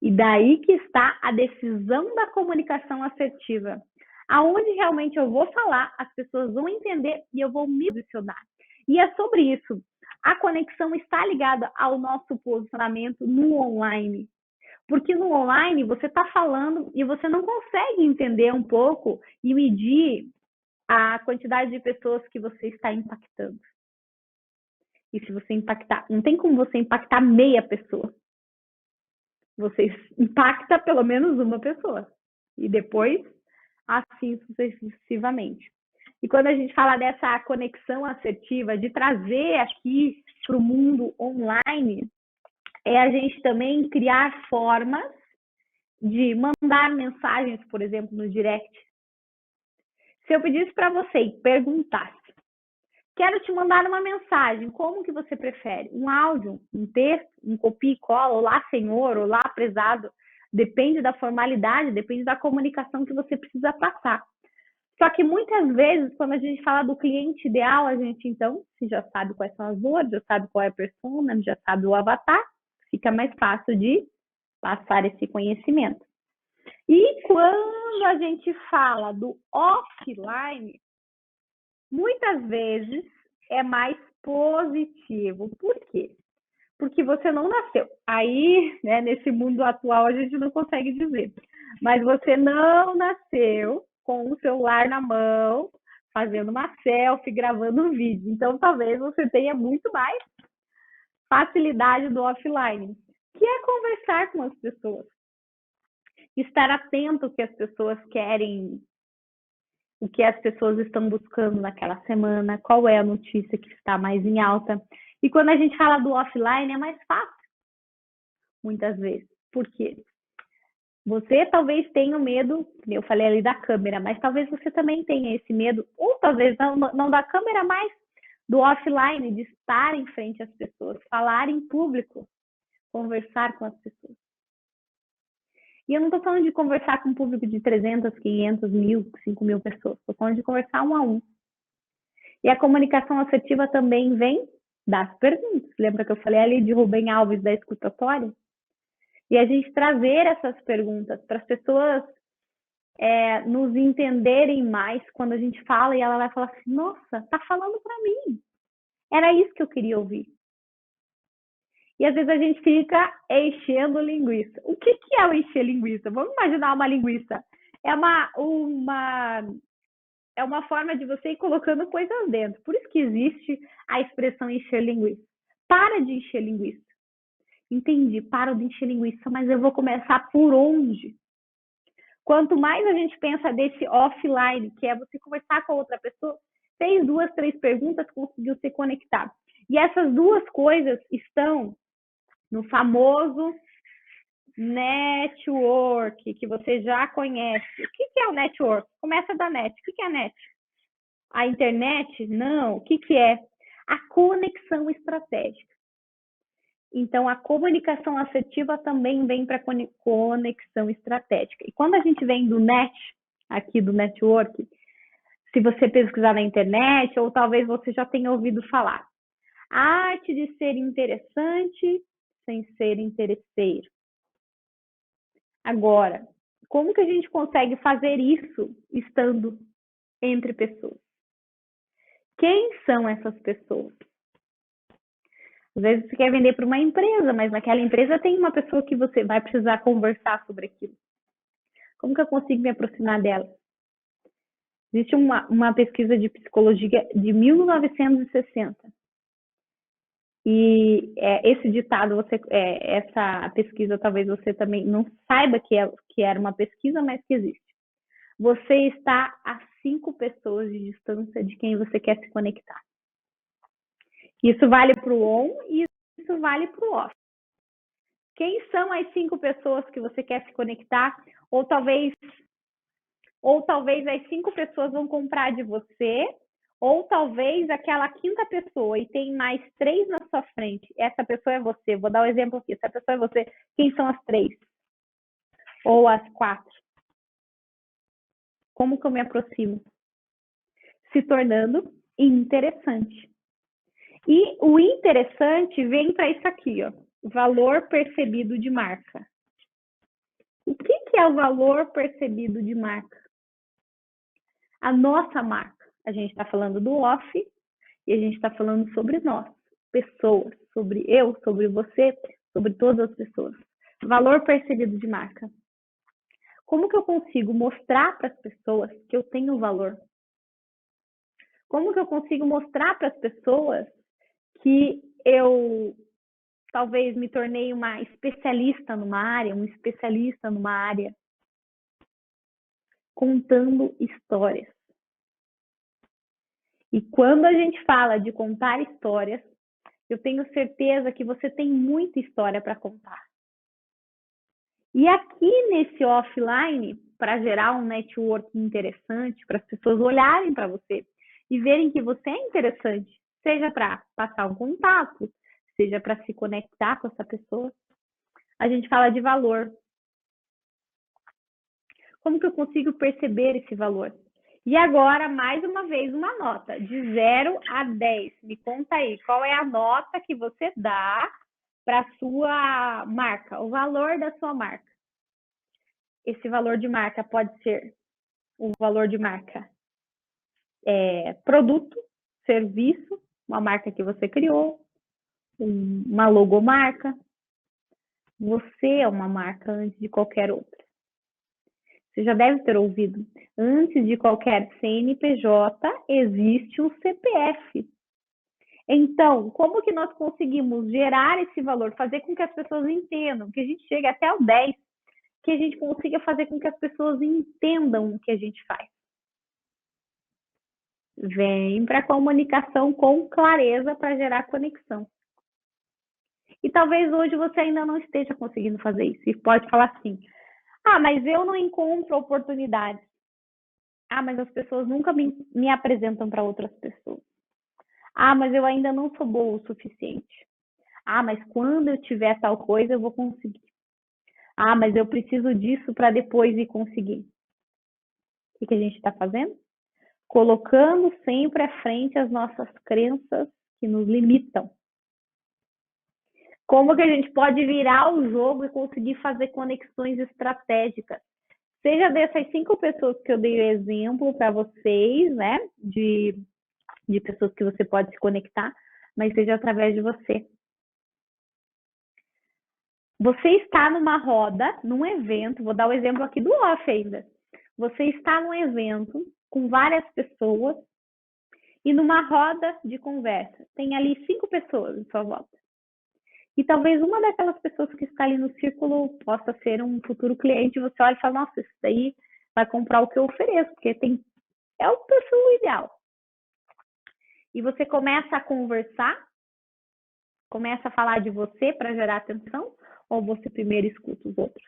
Speaker 3: E daí que está a decisão da comunicação assertiva. Aonde realmente eu vou falar, as pessoas vão entender e eu vou me posicionar. E é sobre isso. A conexão está ligada ao nosso posicionamento no online. Porque no online você está falando e você não consegue entender um pouco e medir a quantidade de pessoas que você está impactando. E se você impactar, não tem como você impactar meia pessoa. Você impacta pelo menos uma pessoa. E depois, assim sucessivamente. E quando a gente fala dessa conexão assertiva, de trazer aqui para o mundo online, é a gente também criar formas de mandar mensagens, por exemplo, no direct. Se eu pedisse para você e perguntasse, quero te mandar uma mensagem, como que você prefere? Um áudio, um texto, um copia e cola, olá senhor, olá prezado, depende da formalidade, depende da comunicação que você precisa passar. Só que muitas vezes, quando a gente fala do cliente ideal, a gente então, se já sabe quais são as dores, já sabe qual é a persona, já sabe o avatar, fica mais fácil de passar esse conhecimento. E quando a gente fala do offline, muitas vezes é mais positivo. Por quê? porque você não nasceu. Aí, né, nesse mundo atual, a gente não consegue dizer. Mas você não nasceu com o celular na mão, fazendo uma selfie, gravando um vídeo. Então, talvez você tenha muito mais facilidade do offline, que é conversar com as pessoas. Estar atento ao que as pessoas querem, o que as pessoas estão buscando naquela semana, qual é a notícia que está mais em alta. E quando a gente fala do offline, é mais fácil, muitas vezes. Por quê? Você talvez tenha o medo, eu falei ali da câmera, mas talvez você também tenha esse medo, ou talvez não da câmera, mas do offline, de estar em frente às pessoas, falar em público, conversar com as pessoas. E eu não estou falando de conversar com um público de 300, 500, 1.000, 5.000 pessoas. Estou falando de conversar um a um. E a comunicação assertiva também vem das perguntas. Lembra que eu falei ali de Rubem Alves, da escutatória? E a gente trazer essas perguntas para as pessoas nos entenderem mais quando a gente fala e ela vai falar assim, nossa, tá falando para mim. Era isso que eu queria ouvir. E às vezes a gente fica enchendo linguiça. O que é o encher linguiça? Vamos imaginar uma linguiça. É uma forma de você ir colocando coisas dentro. Por isso que existe a expressão encher linguiça. Para de encher linguiça. Entendi, paro de encher linguiça, mas eu vou começar por onde? Quanto mais a gente pensa desse offline, que é você conversar com a outra pessoa, fez 2, 3 perguntas, conseguiu se conectar. E essas duas coisas estão no famoso network, que você já conhece. O que é o network? Começa da net. O que é a net? A internet? Não. O que é? A conexão estratégica. Então, a comunicação assertiva também vem para conexão estratégica. E quando a gente vem do net, aqui do network, se você pesquisar na internet, ou talvez você já tenha ouvido falar, a arte de ser interessante sem ser interesseiro. Agora, como que a gente consegue fazer isso estando entre pessoas? Quem são essas pessoas? Às vezes você quer vender para uma empresa, mas naquela empresa tem uma pessoa que você vai precisar conversar sobre aquilo. Como que eu consigo me aproximar dela? Existe uma pesquisa de psicologia de 1960. E esse ditado, essa pesquisa, talvez você também não saiba que era uma pesquisa, mas que existe. Você está a 5 pessoas de distância de quem você quer se conectar. Isso vale para o on e isso vale para o off. Quem são as 5 pessoas que você quer se conectar? Ou talvez as 5 pessoas vão comprar de você, ou talvez aquela 5ª pessoa e tem mais 3 na sua frente. Essa pessoa é você. Vou dar um exemplo aqui. Essa pessoa é você. Quem são as 3? Ou as 4? Como que eu me aproximo? Se tornando interessante. E o interessante vem para isso aqui, ó. Valor percebido de marca. O que é o valor percebido de marca? A nossa marca. A gente está falando do off e a gente está falando sobre nós, pessoas, sobre eu, sobre você, sobre todas as pessoas. Valor percebido de marca. Como que eu consigo mostrar para as pessoas que eu tenho valor? Como que eu consigo mostrar para as pessoas que eu talvez me tornei uma especialista numa área, um especialista numa área? Contando histórias. E quando a gente fala de contar histórias, eu tenho certeza que você tem muita história para contar. E aqui nesse offline, para gerar um network interessante, para as pessoas olharem para você e verem que você é interessante, seja para passar um contato, seja para se conectar com essa pessoa, a gente fala de valor. Como que eu consigo perceber esse valor? E agora, mais uma vez, uma nota de 0 a 10. Me conta aí, qual é a nota que você dá para a sua marca, o valor da sua marca. Esse valor de marca pode ser o valor de marca produto, serviço, uma marca que você criou, uma logomarca. Você é uma marca antes de qualquer outra. Você já deve ter ouvido. Antes de qualquer CNPJ, existe um CPF. Então, como que nós conseguimos gerar esse valor, fazer com que as pessoas entendam, que a gente chegue até o 10, que a gente consiga fazer com que as pessoas entendam o que a gente faz? Vem para a comunicação com clareza para gerar conexão. E talvez hoje você ainda não esteja conseguindo fazer isso. E pode falar assim, mas eu não encontro oportunidades. Mas as pessoas nunca me apresentam para outras pessoas. Mas eu ainda não sou boa o suficiente. Mas quando eu tiver tal coisa, eu vou conseguir. Mas eu preciso disso para depois ir conseguir. O que a gente está fazendo? Colocando sempre à frente as nossas crenças que nos limitam. Como que a gente pode virar o jogo e conseguir fazer conexões estratégicas? Seja dessas 5 pessoas que eu dei o exemplo para vocês, né? De pessoas que você pode se conectar, mas seja através de você. Você está numa roda, num evento, vou dar o exemplo aqui do off ainda. Você está num evento com várias pessoas e numa roda de conversa. Tem ali 5 pessoas em sua volta. E talvez uma daquelas pessoas que está ali no círculo possa ser um futuro cliente. Você olha e fala, nossa, isso daí vai comprar o que eu ofereço, porque é o perfil ideal. E você começa a conversar, começa a falar de você para gerar atenção, ou você primeiro escuta os outros?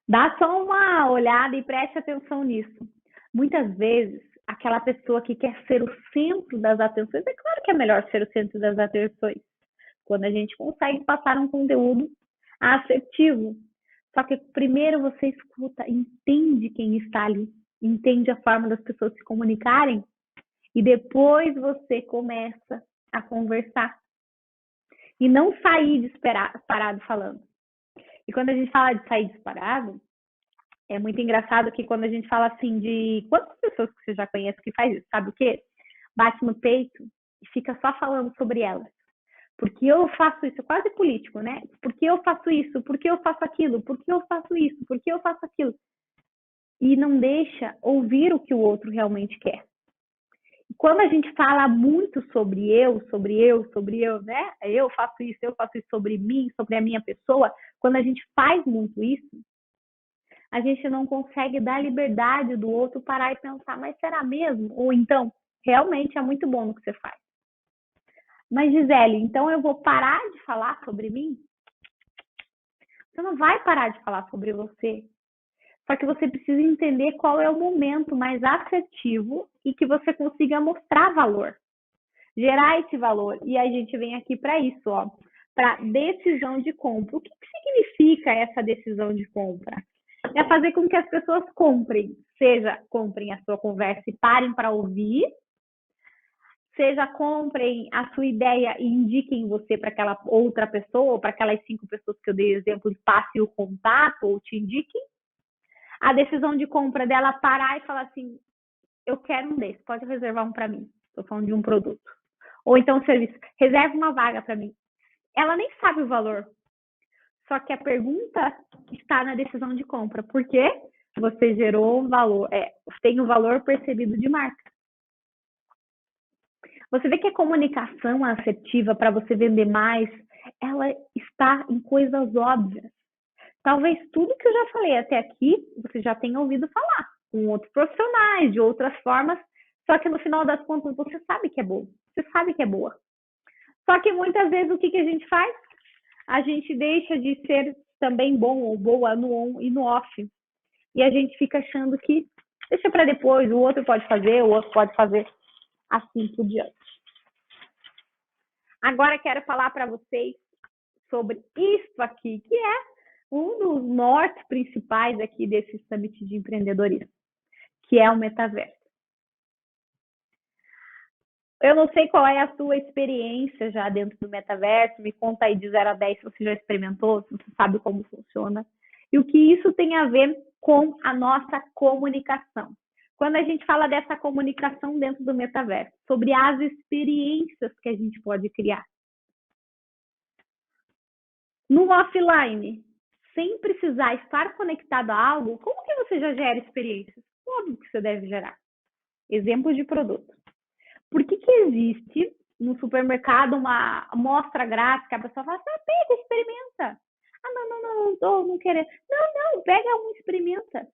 Speaker 3: Dá só uma olhada e preste atenção nisso. Muitas vezes, aquela pessoa que quer ser o centro das atenções, é claro que é melhor ser o centro das atenções, quando a gente consegue passar um conteúdo assertivo. Só que primeiro você escuta, entende quem está ali, entende a forma das pessoas se comunicarem, e depois você começa a conversar. E não sair disparado falando. E quando a gente fala de sair disparado, é muito engraçado que quando a gente fala assim de quantas pessoas que você já conhece que faz isso, sabe o quê? Bate no peito e fica só falando sobre elas. Porque eu faço isso, é quase político, né? Porque eu faço isso, porque eu faço aquilo, porque eu faço isso, porque eu faço aquilo. E não deixa ouvir o que o outro realmente quer. Quando a gente fala muito sobre eu, né? Eu faço isso sobre mim, sobre a minha pessoa. Quando a gente faz muito isso, a gente não consegue dar liberdade do outro parar e pensar, mas será mesmo? Ou então, realmente é muito bom no que você faz. Mas, Gisele, então eu vou parar de falar sobre mim? Você não vai parar de falar sobre você. Só que você precisa entender qual é o momento mais assertivo e que você consiga mostrar valor. Gerar esse valor. E a gente vem aqui para isso, ó. Para decisão de compra. O que significa essa decisão de compra? É fazer com que as pessoas comprem. Seja comprem a sua conversa e parem para ouvir. Seja comprem a sua ideia e indiquem você para aquela outra pessoa, ou para aquelas 5 pessoas que eu dei exemplo, e passe o contato ou te indiquem. A decisão de compra dela parar e falar assim, eu quero um desse, pode reservar um para mim. Estou falando de um produto. Ou então serviço, reserva uma vaga para mim. Ela nem sabe o valor. Só que a pergunta está na decisão de compra. Por quê? Você gerou um valor, tem um valor percebido de marca. Você vê que a comunicação assertiva para você vender mais, ela está em coisas óbvias. Talvez tudo que eu já falei até aqui, você já tenha ouvido falar com outros profissionais, de outras formas, só que no final das contas você sabe que é boa. Você sabe que é boa. Só que muitas vezes o que a gente faz? A gente deixa de ser também bom ou boa no on e no off. E a gente fica achando que deixa para depois, o outro pode fazer, o outro pode fazer, assim por diante. Agora quero falar para vocês sobre isso aqui, que é um dos nortes principais aqui desse Summit de Empreendedorismo, que é o metaverso. Eu não sei qual é a sua experiência já dentro do metaverso, me conta aí de 0 a 10 se você já experimentou, se você sabe como funciona, e o que isso tem a ver com a nossa comunicação. quando a gente fala dessa comunicação dentro do metaverso, sobre as experiências que a gente pode criar. No offline, sem precisar estar conectado a algo, como que você já gera experiências? Óbvio que você deve gerar. Exemplos de produto. Por que existe no supermercado uma amostra grátis que a pessoa fala assim, pega, experimenta. Não quero. Não, pega um, experimenta.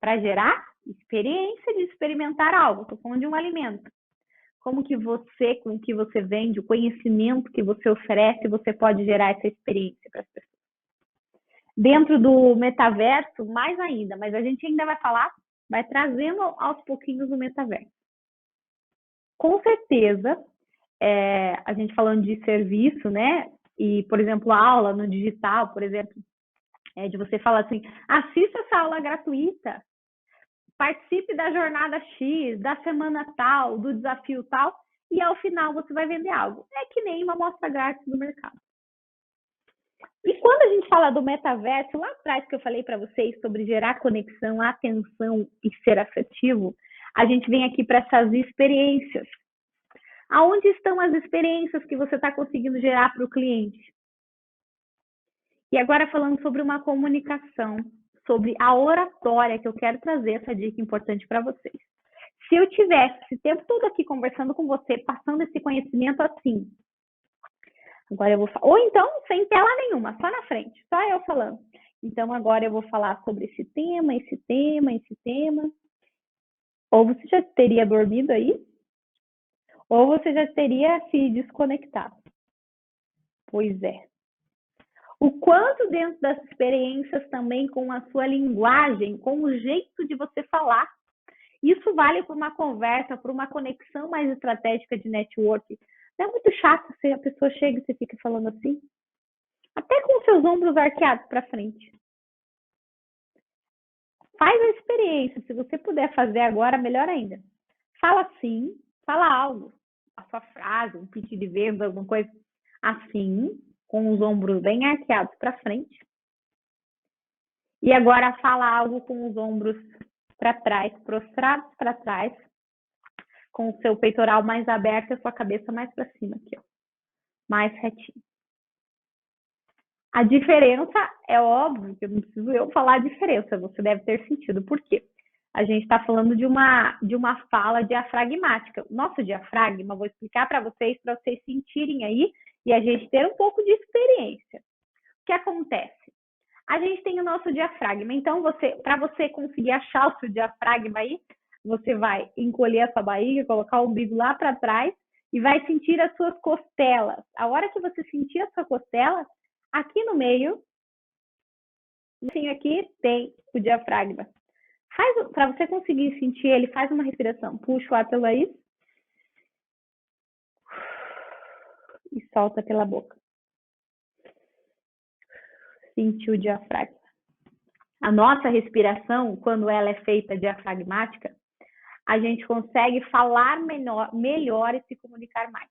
Speaker 3: Para gerar experiência de experimentar algo. Estou falando de um alimento. Como que você, com o que você vende, o conhecimento que você oferece, você pode gerar essa experiência para as pessoas. Dentro do metaverso, mais ainda, mas a gente ainda vai trazendo aos pouquinhos o metaverso. Com certeza, a gente falando de serviço, né? E, por exemplo, a aula no digital, por exemplo, de você falar assim, assista essa aula gratuita, participe da jornada X, da semana tal, do desafio tal, e ao final você vai vender algo. É que nem uma amostra grátis no mercado. E quando a gente fala do metaverso, lá atrás que eu falei para vocês sobre gerar conexão, atenção e ser afetivo, a gente vem aqui para essas experiências. Aonde estão as experiências que você está conseguindo gerar para o cliente? E agora falando sobre uma comunicação, sobre a oratória, que eu quero trazer essa dica importante para vocês. Se eu tivesse esse tempo todo aqui conversando com você, passando esse conhecimento assim, agora eu vou falar, ou então sem tela nenhuma, só na frente, só eu falando. Então agora eu vou falar sobre esse tema. Ou você já teria dormido aí, ou você já teria se desconectado. Pois é. O quanto dentro das experiências também com a sua linguagem, com o jeito de você falar. Isso vale para uma conversa, para uma conexão mais estratégica de network. Não é muito chato se a pessoa chega e você fica falando assim? Até com seus ombros arqueados para frente. Faz a experiência. Se você puder fazer agora, melhor ainda. Fala assim, fala algo. A sua frase, um pitch de venda, alguma coisa assim, com os ombros bem arqueados para frente. E agora fala algo com os ombros para trás, prostrados para trás, com o seu peitoral mais aberto e a sua cabeça mais para cima aqui, ó. Mais retinho. A diferença é óbvio que eu não preciso eu falar a diferença, você deve ter sentido. Por quê? A gente está falando de uma fala diafragmática. Nosso diafragma, vou explicar para vocês sentirem aí e a gente ter um pouco de experiência. O que acontece? A gente tem o nosso diafragma. Então, para você conseguir achar o seu diafragma aí, você vai encolher a sua barriga, colocar o umbigo lá para trás e vai sentir as suas costelas. A hora que você sentir a sua costela, aqui no meio, assim aqui tem o diafragma. Para você conseguir sentir ele, faz uma respiração. Puxa o ar pelo nariz e solta pela boca. Sentir o diafragma. A nossa respiração, quando ela é feita diafragmática, a gente consegue falar melhor e se comunicar mais.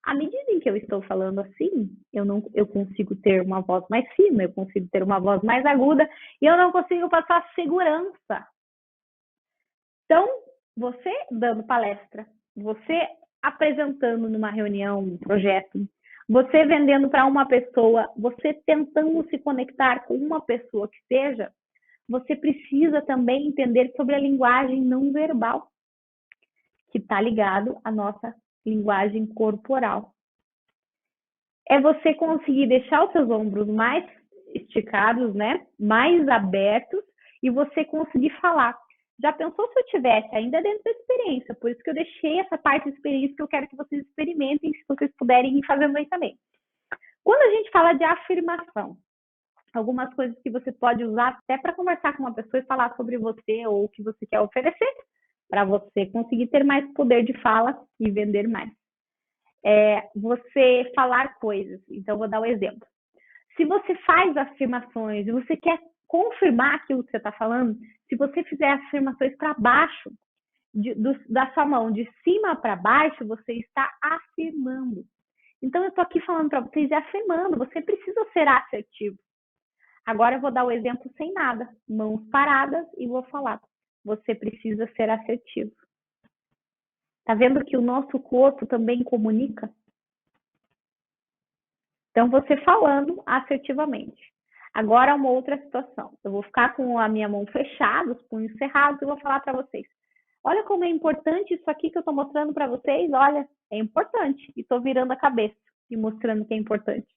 Speaker 3: À medida em que eu estou falando assim, eu consigo ter uma voz mais fina, eu consigo ter uma voz mais aguda e eu não consigo passar segurança. Então, você dando palestra, você apresentando numa reunião, um projeto, você vendendo para uma pessoa, você tentando se conectar com uma pessoa que seja, você precisa também entender sobre a linguagem não verbal, que está ligado à nossa linguagem corporal. É você conseguir deixar os seus ombros mais esticados, né? Mais abertos, e você conseguir falar. Já pensou se eu tivesse ainda dentro da experiência? Por isso que eu deixei essa parte da experiência que eu quero que vocês experimentem, se vocês puderem ir fazendo aí também. Quando a gente fala de afirmação, algumas coisas que você pode usar até para conversar com uma pessoa e falar sobre você ou o que você quer oferecer, para você conseguir ter mais poder de fala e vender mais. Você falar coisas. Então, vou dar um exemplo. Se você faz afirmações e você quer confirmar aquilo que você está falando, se você fizer afirmações para baixo, da sua mão, de cima para baixo, você está afirmando. Então, eu estou aqui falando para vocês e afirmando. Você precisa ser assertivo. Agora, eu vou dar o exemplo sem nada. Mãos paradas e vou falar. você precisa ser assertivo. Tá vendo que o nosso corpo também comunica? Então, você falando assertivamente. Agora, uma outra situação. Eu vou ficar com a minha mão fechada, os punhos cerrados, e vou falar para vocês. Olha como é importante isso aqui que eu estou mostrando para vocês. Olha, é importante. E estou virando a cabeça e mostrando que é importante.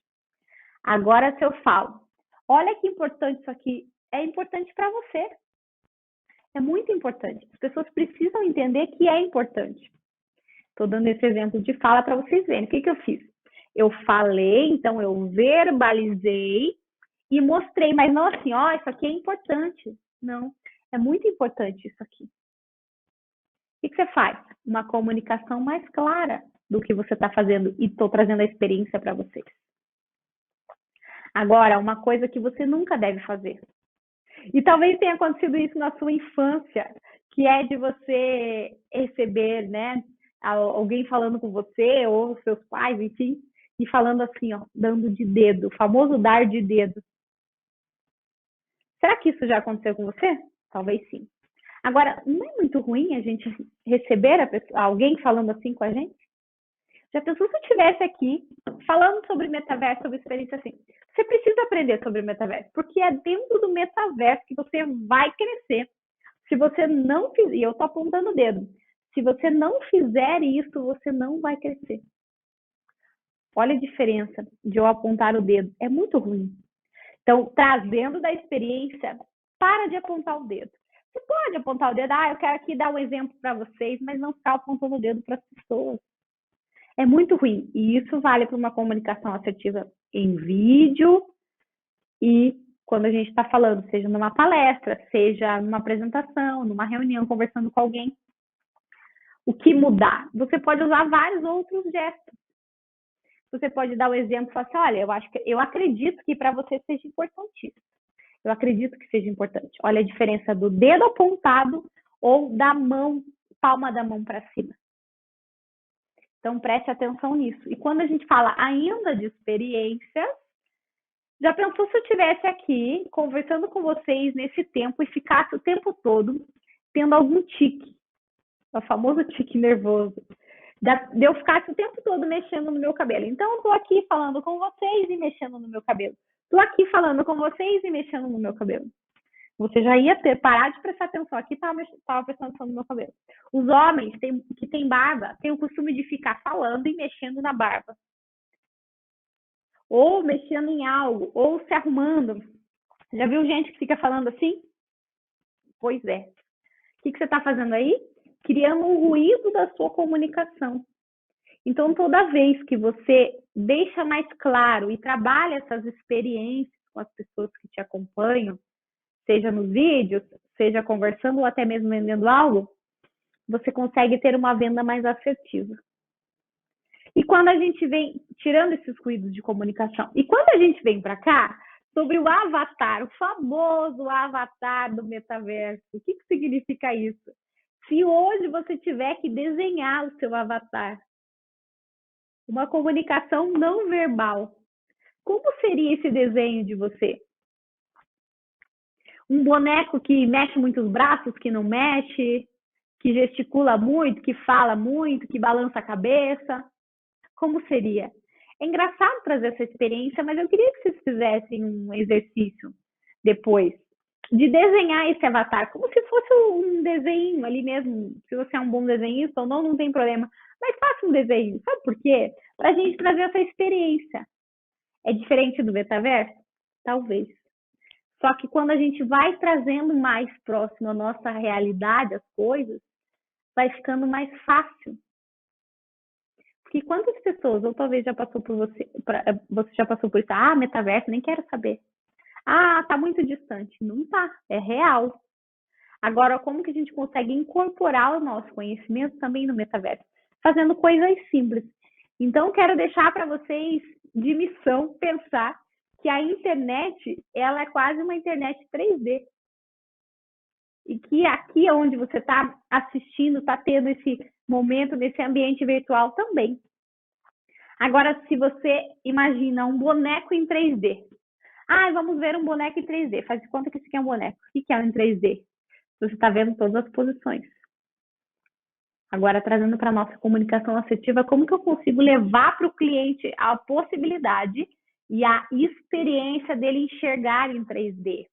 Speaker 3: Agora, se eu falo, olha que importante isso aqui, é importante para você. É muito importante. As pessoas precisam entender que é importante. Estou dando esse exemplo de fala para vocês verem. O que eu fiz? Eu falei, então eu verbalizei e mostrei, mas não assim, ó, isso aqui é importante. Não, é muito importante isso aqui. O que você faz? Uma comunicação mais clara do que você está fazendo e estou trazendo a experiência para vocês. Agora, uma coisa que você nunca deve fazer. E talvez tenha acontecido isso na sua infância, que é de você receber, né, alguém falando com você, ou os seus pais, enfim, e falando assim, ó, dando de dedo, o famoso dar de dedo. Será que isso já aconteceu com você? Talvez sim. Agora, não é muito ruim a gente receber alguém falando assim com a gente? Já pensou se eu estivesse aqui falando sobre metaverso, sobre experiência assim? Você precisa aprender sobre metaverso, porque é dentro do metaverso que você vai crescer. Se você não fizer, e eu estou apontando o dedo, se você não fizer isso, você não vai crescer. Olha a diferença de eu apontar o dedo. É muito ruim. Então, trazendo da experiência, para de apontar o dedo. Você pode apontar o dedo, eu quero aqui dar um exemplo para vocês, mas não ficar apontando o dedo para as pessoas. É muito ruim. E isso vale para uma comunicação assertiva em vídeo e quando a gente está falando, seja numa palestra, seja numa apresentação, numa reunião, conversando com alguém. O que mudar? Você pode usar vários outros gestos. Você pode dar o exemplo e falar assim, olha, eu acredito que para você seja importantíssimo. Eu acredito que seja importante. Olha a diferença do dedo apontado ou da mão, palma da mão para cima. Então, preste atenção nisso. E quando a gente fala ainda de experiências, já pensou se eu estivesse aqui conversando com vocês nesse tempo e ficasse o tempo todo tendo algum tique, o famoso tique nervoso, de eu ficasse o tempo todo mexendo no meu cabelo. Então, eu estou aqui falando com vocês e mexendo no meu cabelo. Estou aqui falando com vocês e mexendo no meu cabelo. Você já ia parar de prestar atenção. Aqui estava prestando atenção no meu cabelo. Os homens que têm barba têm o costume de ficar falando e mexendo na barba. Ou mexendo em algo, ou se arrumando. Já viu gente que fica falando assim? Pois é. O que você está fazendo aí? Criando um ruído da sua comunicação. Então, toda vez que você deixa mais claro e trabalha essas experiências com as pessoas que te acompanham, seja nos vídeos, seja conversando ou até mesmo vendendo algo, você consegue ter uma venda mais assertiva. E quando a gente vem tirando esses ruídos de comunicação, e quando a gente vem para cá, sobre o avatar, o famoso avatar do metaverso, o que significa isso? Se hoje você tiver que desenhar o seu avatar, uma comunicação não verbal, como seria esse desenho de você? Um boneco que mexe muito os braços, que não mexe, que gesticula muito, que fala muito, que balança a cabeça. Como seria? É engraçado trazer essa experiência, mas eu queria que vocês fizessem um exercício depois de desenhar esse avatar, como se fosse um desenho ali mesmo. Se você é um bom desenhista ou não, não tem problema. Mas faça um desenho. Sabe por quê? Para a gente trazer essa experiência. É diferente do metaverso? Talvez. Só que quando a gente vai trazendo mais próximo a nossa realidade, as coisas, vai ficando mais fácil. Porque quantas pessoas, ou talvez já passou por você já passou por isso, metaverso, nem quero saber. Tá muito distante. Não tá, é real. Agora, como que a gente consegue incorporar o nosso conhecimento também no metaverso? Fazendo coisas simples. Então, quero deixar para vocês de missão pensar que a internet, ela é quase uma internet 3D. E que aqui onde você está assistindo, está tendo esse momento, nesse ambiente virtual também. Agora, se você imagina um boneco em 3D. Vamos ver um boneco em 3D. Faz de conta que isso aqui é um boneco. O que é um em 3D? Você está vendo todas as posições. Agora, trazendo para a nossa comunicação assertiva, como que eu consigo levar para o cliente a possibilidade e a experiência dele enxergar em 3D?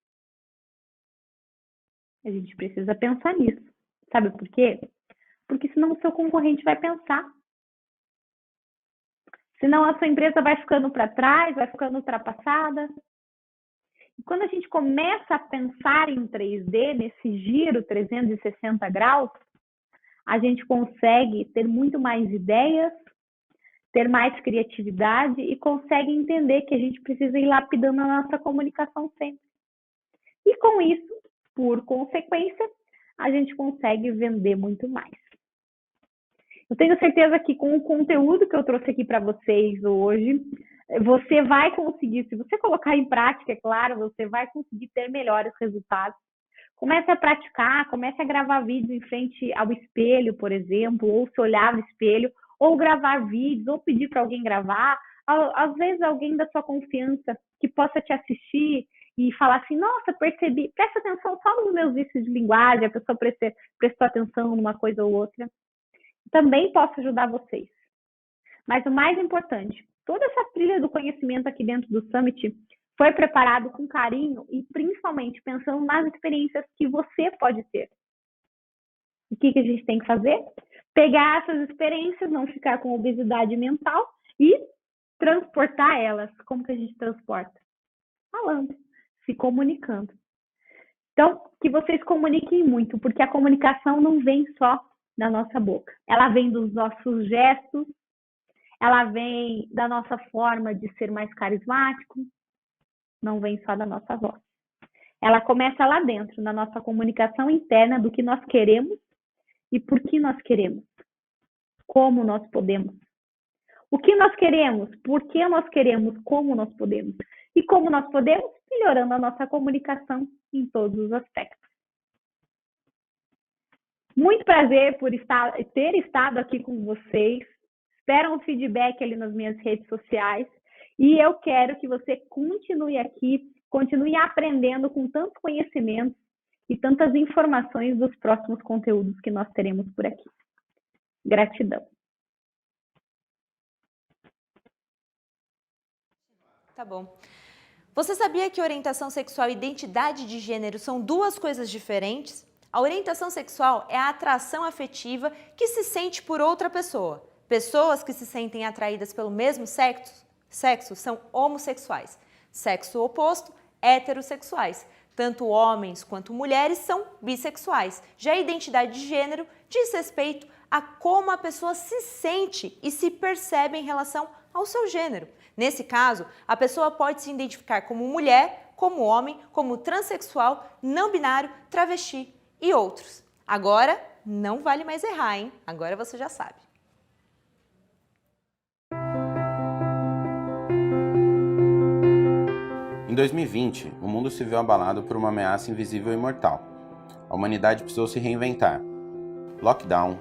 Speaker 3: A gente precisa pensar nisso. Sabe por quê? Porque senão o seu concorrente vai pensar. Senão a sua empresa vai ficando para trás, vai ficando ultrapassada. E quando a gente começa a pensar em 3D, nesse giro 360 graus, a gente consegue ter muito mais ideias, ter mais criatividade e consegue entender que a gente precisa ir lapidando a nossa comunicação sempre. E com isso, por consequência, a gente consegue vender muito mais. Eu tenho certeza que com o conteúdo que eu trouxe aqui para vocês hoje, você vai conseguir, se você colocar em prática, é claro, você vai conseguir ter melhores resultados. Comece a praticar, comece a gravar vídeos em frente ao espelho, por exemplo, ou se olhar no espelho, ou gravar vídeos, ou pedir para alguém gravar. Às vezes alguém da sua confiança que possa te assistir e falar assim, nossa, percebi, presta atenção só nos meus vícios de linguagem, a pessoa prestou atenção numa coisa ou outra. Também posso ajudar vocês. Mas o mais importante, toda essa trilha do conhecimento aqui dentro do Summit foi preparado com carinho e principalmente pensando nas experiências que você pode ter. O que a gente tem que fazer? Pegar essas experiências, não ficar com obesidade mental e transportar elas. Como que a gente transporta? Falando, se comunicando. Então, que vocês comuniquem muito, porque a comunicação não vem só da nossa boca. Ela vem dos nossos gestos, ela vem da nossa forma de ser mais carismático, não vem só da nossa voz. Ela começa lá dentro, na nossa comunicação interna do que nós queremos e por que nós queremos. Como nós podemos. O que nós queremos, por que nós queremos, como nós podemos. E como nós podemos? Melhorando a nossa comunicação em todos os aspectos. Muito prazer por ter estado aqui com vocês. Espero um feedback ali nas minhas redes sociais. E eu quero que você continue aqui, continue aprendendo com tantos conhecimentos e tantas informações dos próximos conteúdos que nós teremos por aqui. Gratidão.
Speaker 4: Tá bom. Você sabia que orientação sexual e identidade de gênero são duas coisas diferentes? A orientação sexual é a atração afetiva que se sente por outra pessoa. Pessoas que se sentem atraídas pelo mesmo sexo são homossexuais. Sexo oposto, heterossexuais. Tanto homens quanto mulheres são bissexuais. Já a identidade de gênero diz respeito a como a pessoa se sente e se percebe em relação ao seu gênero. Nesse caso, a pessoa pode se identificar como mulher, como homem, como transexual, não binário, travesti e outros. Agora, não vale mais errar, hein? Agora você já sabe.
Speaker 7: Em 2020, o mundo se viu abalado por uma ameaça invisível e mortal. A humanidade precisou se reinventar. Lockdown,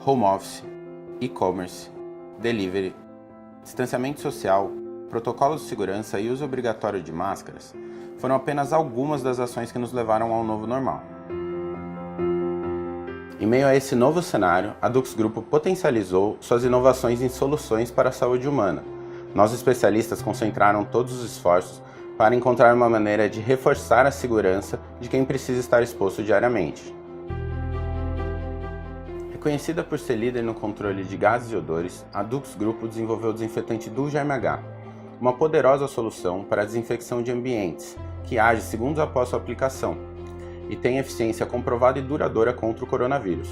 Speaker 7: home office, e-commerce, delivery, distanciamento social, protocolos de segurança e uso obrigatório de máscaras foram apenas algumas das ações que nos levaram ao novo normal. Em meio a esse novo cenário, a Dux Grupo potencializou suas inovações em soluções para a saúde humana. Nós especialistas concentraram todos os esforços para encontrar uma maneira de reforçar a segurança de quem precisa estar exposto diariamente. Reconhecida por ser líder no controle de gases e odores, a Dux Grupo desenvolveu o desinfetante Duo Germe H, uma poderosa solução para a desinfecção de ambientes, que age segundos após sua aplicação e tem eficiência comprovada e duradoura contra o coronavírus.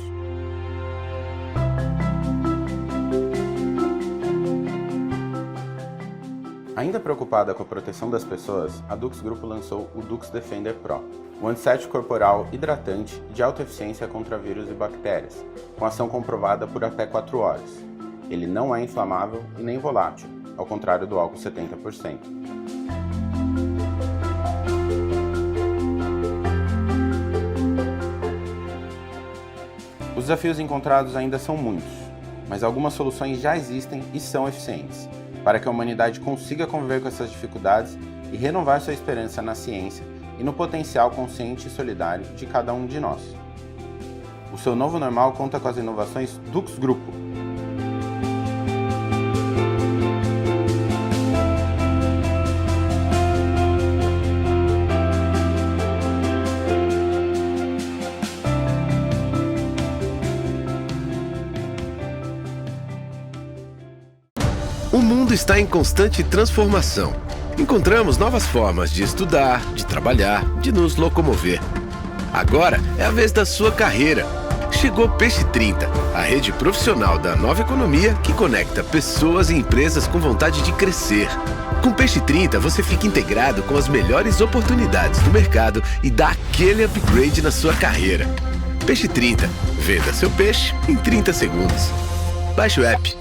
Speaker 7: Ainda preocupada com a proteção das pessoas, a Dux Grupo lançou o Dux Defender Pro, um antisséptico corporal hidratante de alta eficiência contra vírus e bactérias, com ação comprovada por até 4 horas. Ele não é inflamável e nem volátil, ao contrário do álcool 70%. Os desafios encontrados ainda são muitos, mas algumas soluções já existem e são eficientes, para que a humanidade consiga conviver com essas dificuldades e renovar sua esperança na ciência e no potencial consciente e solidário de cada um de nós. O seu novo normal conta com as inovações Dux Grupo.
Speaker 8: O mundo está em constante transformação. Encontramos novas formas de estudar, de trabalhar, de nos locomover. Agora é a vez da sua carreira. Chegou Peixe 30, a rede profissional da nova economia que conecta pessoas e empresas com vontade de crescer. Com Peixe 30, você fica integrado com as melhores oportunidades do mercado e dá aquele upgrade na sua carreira. Peixe 30, venda seu peixe em 30 segundos. Baixe o app.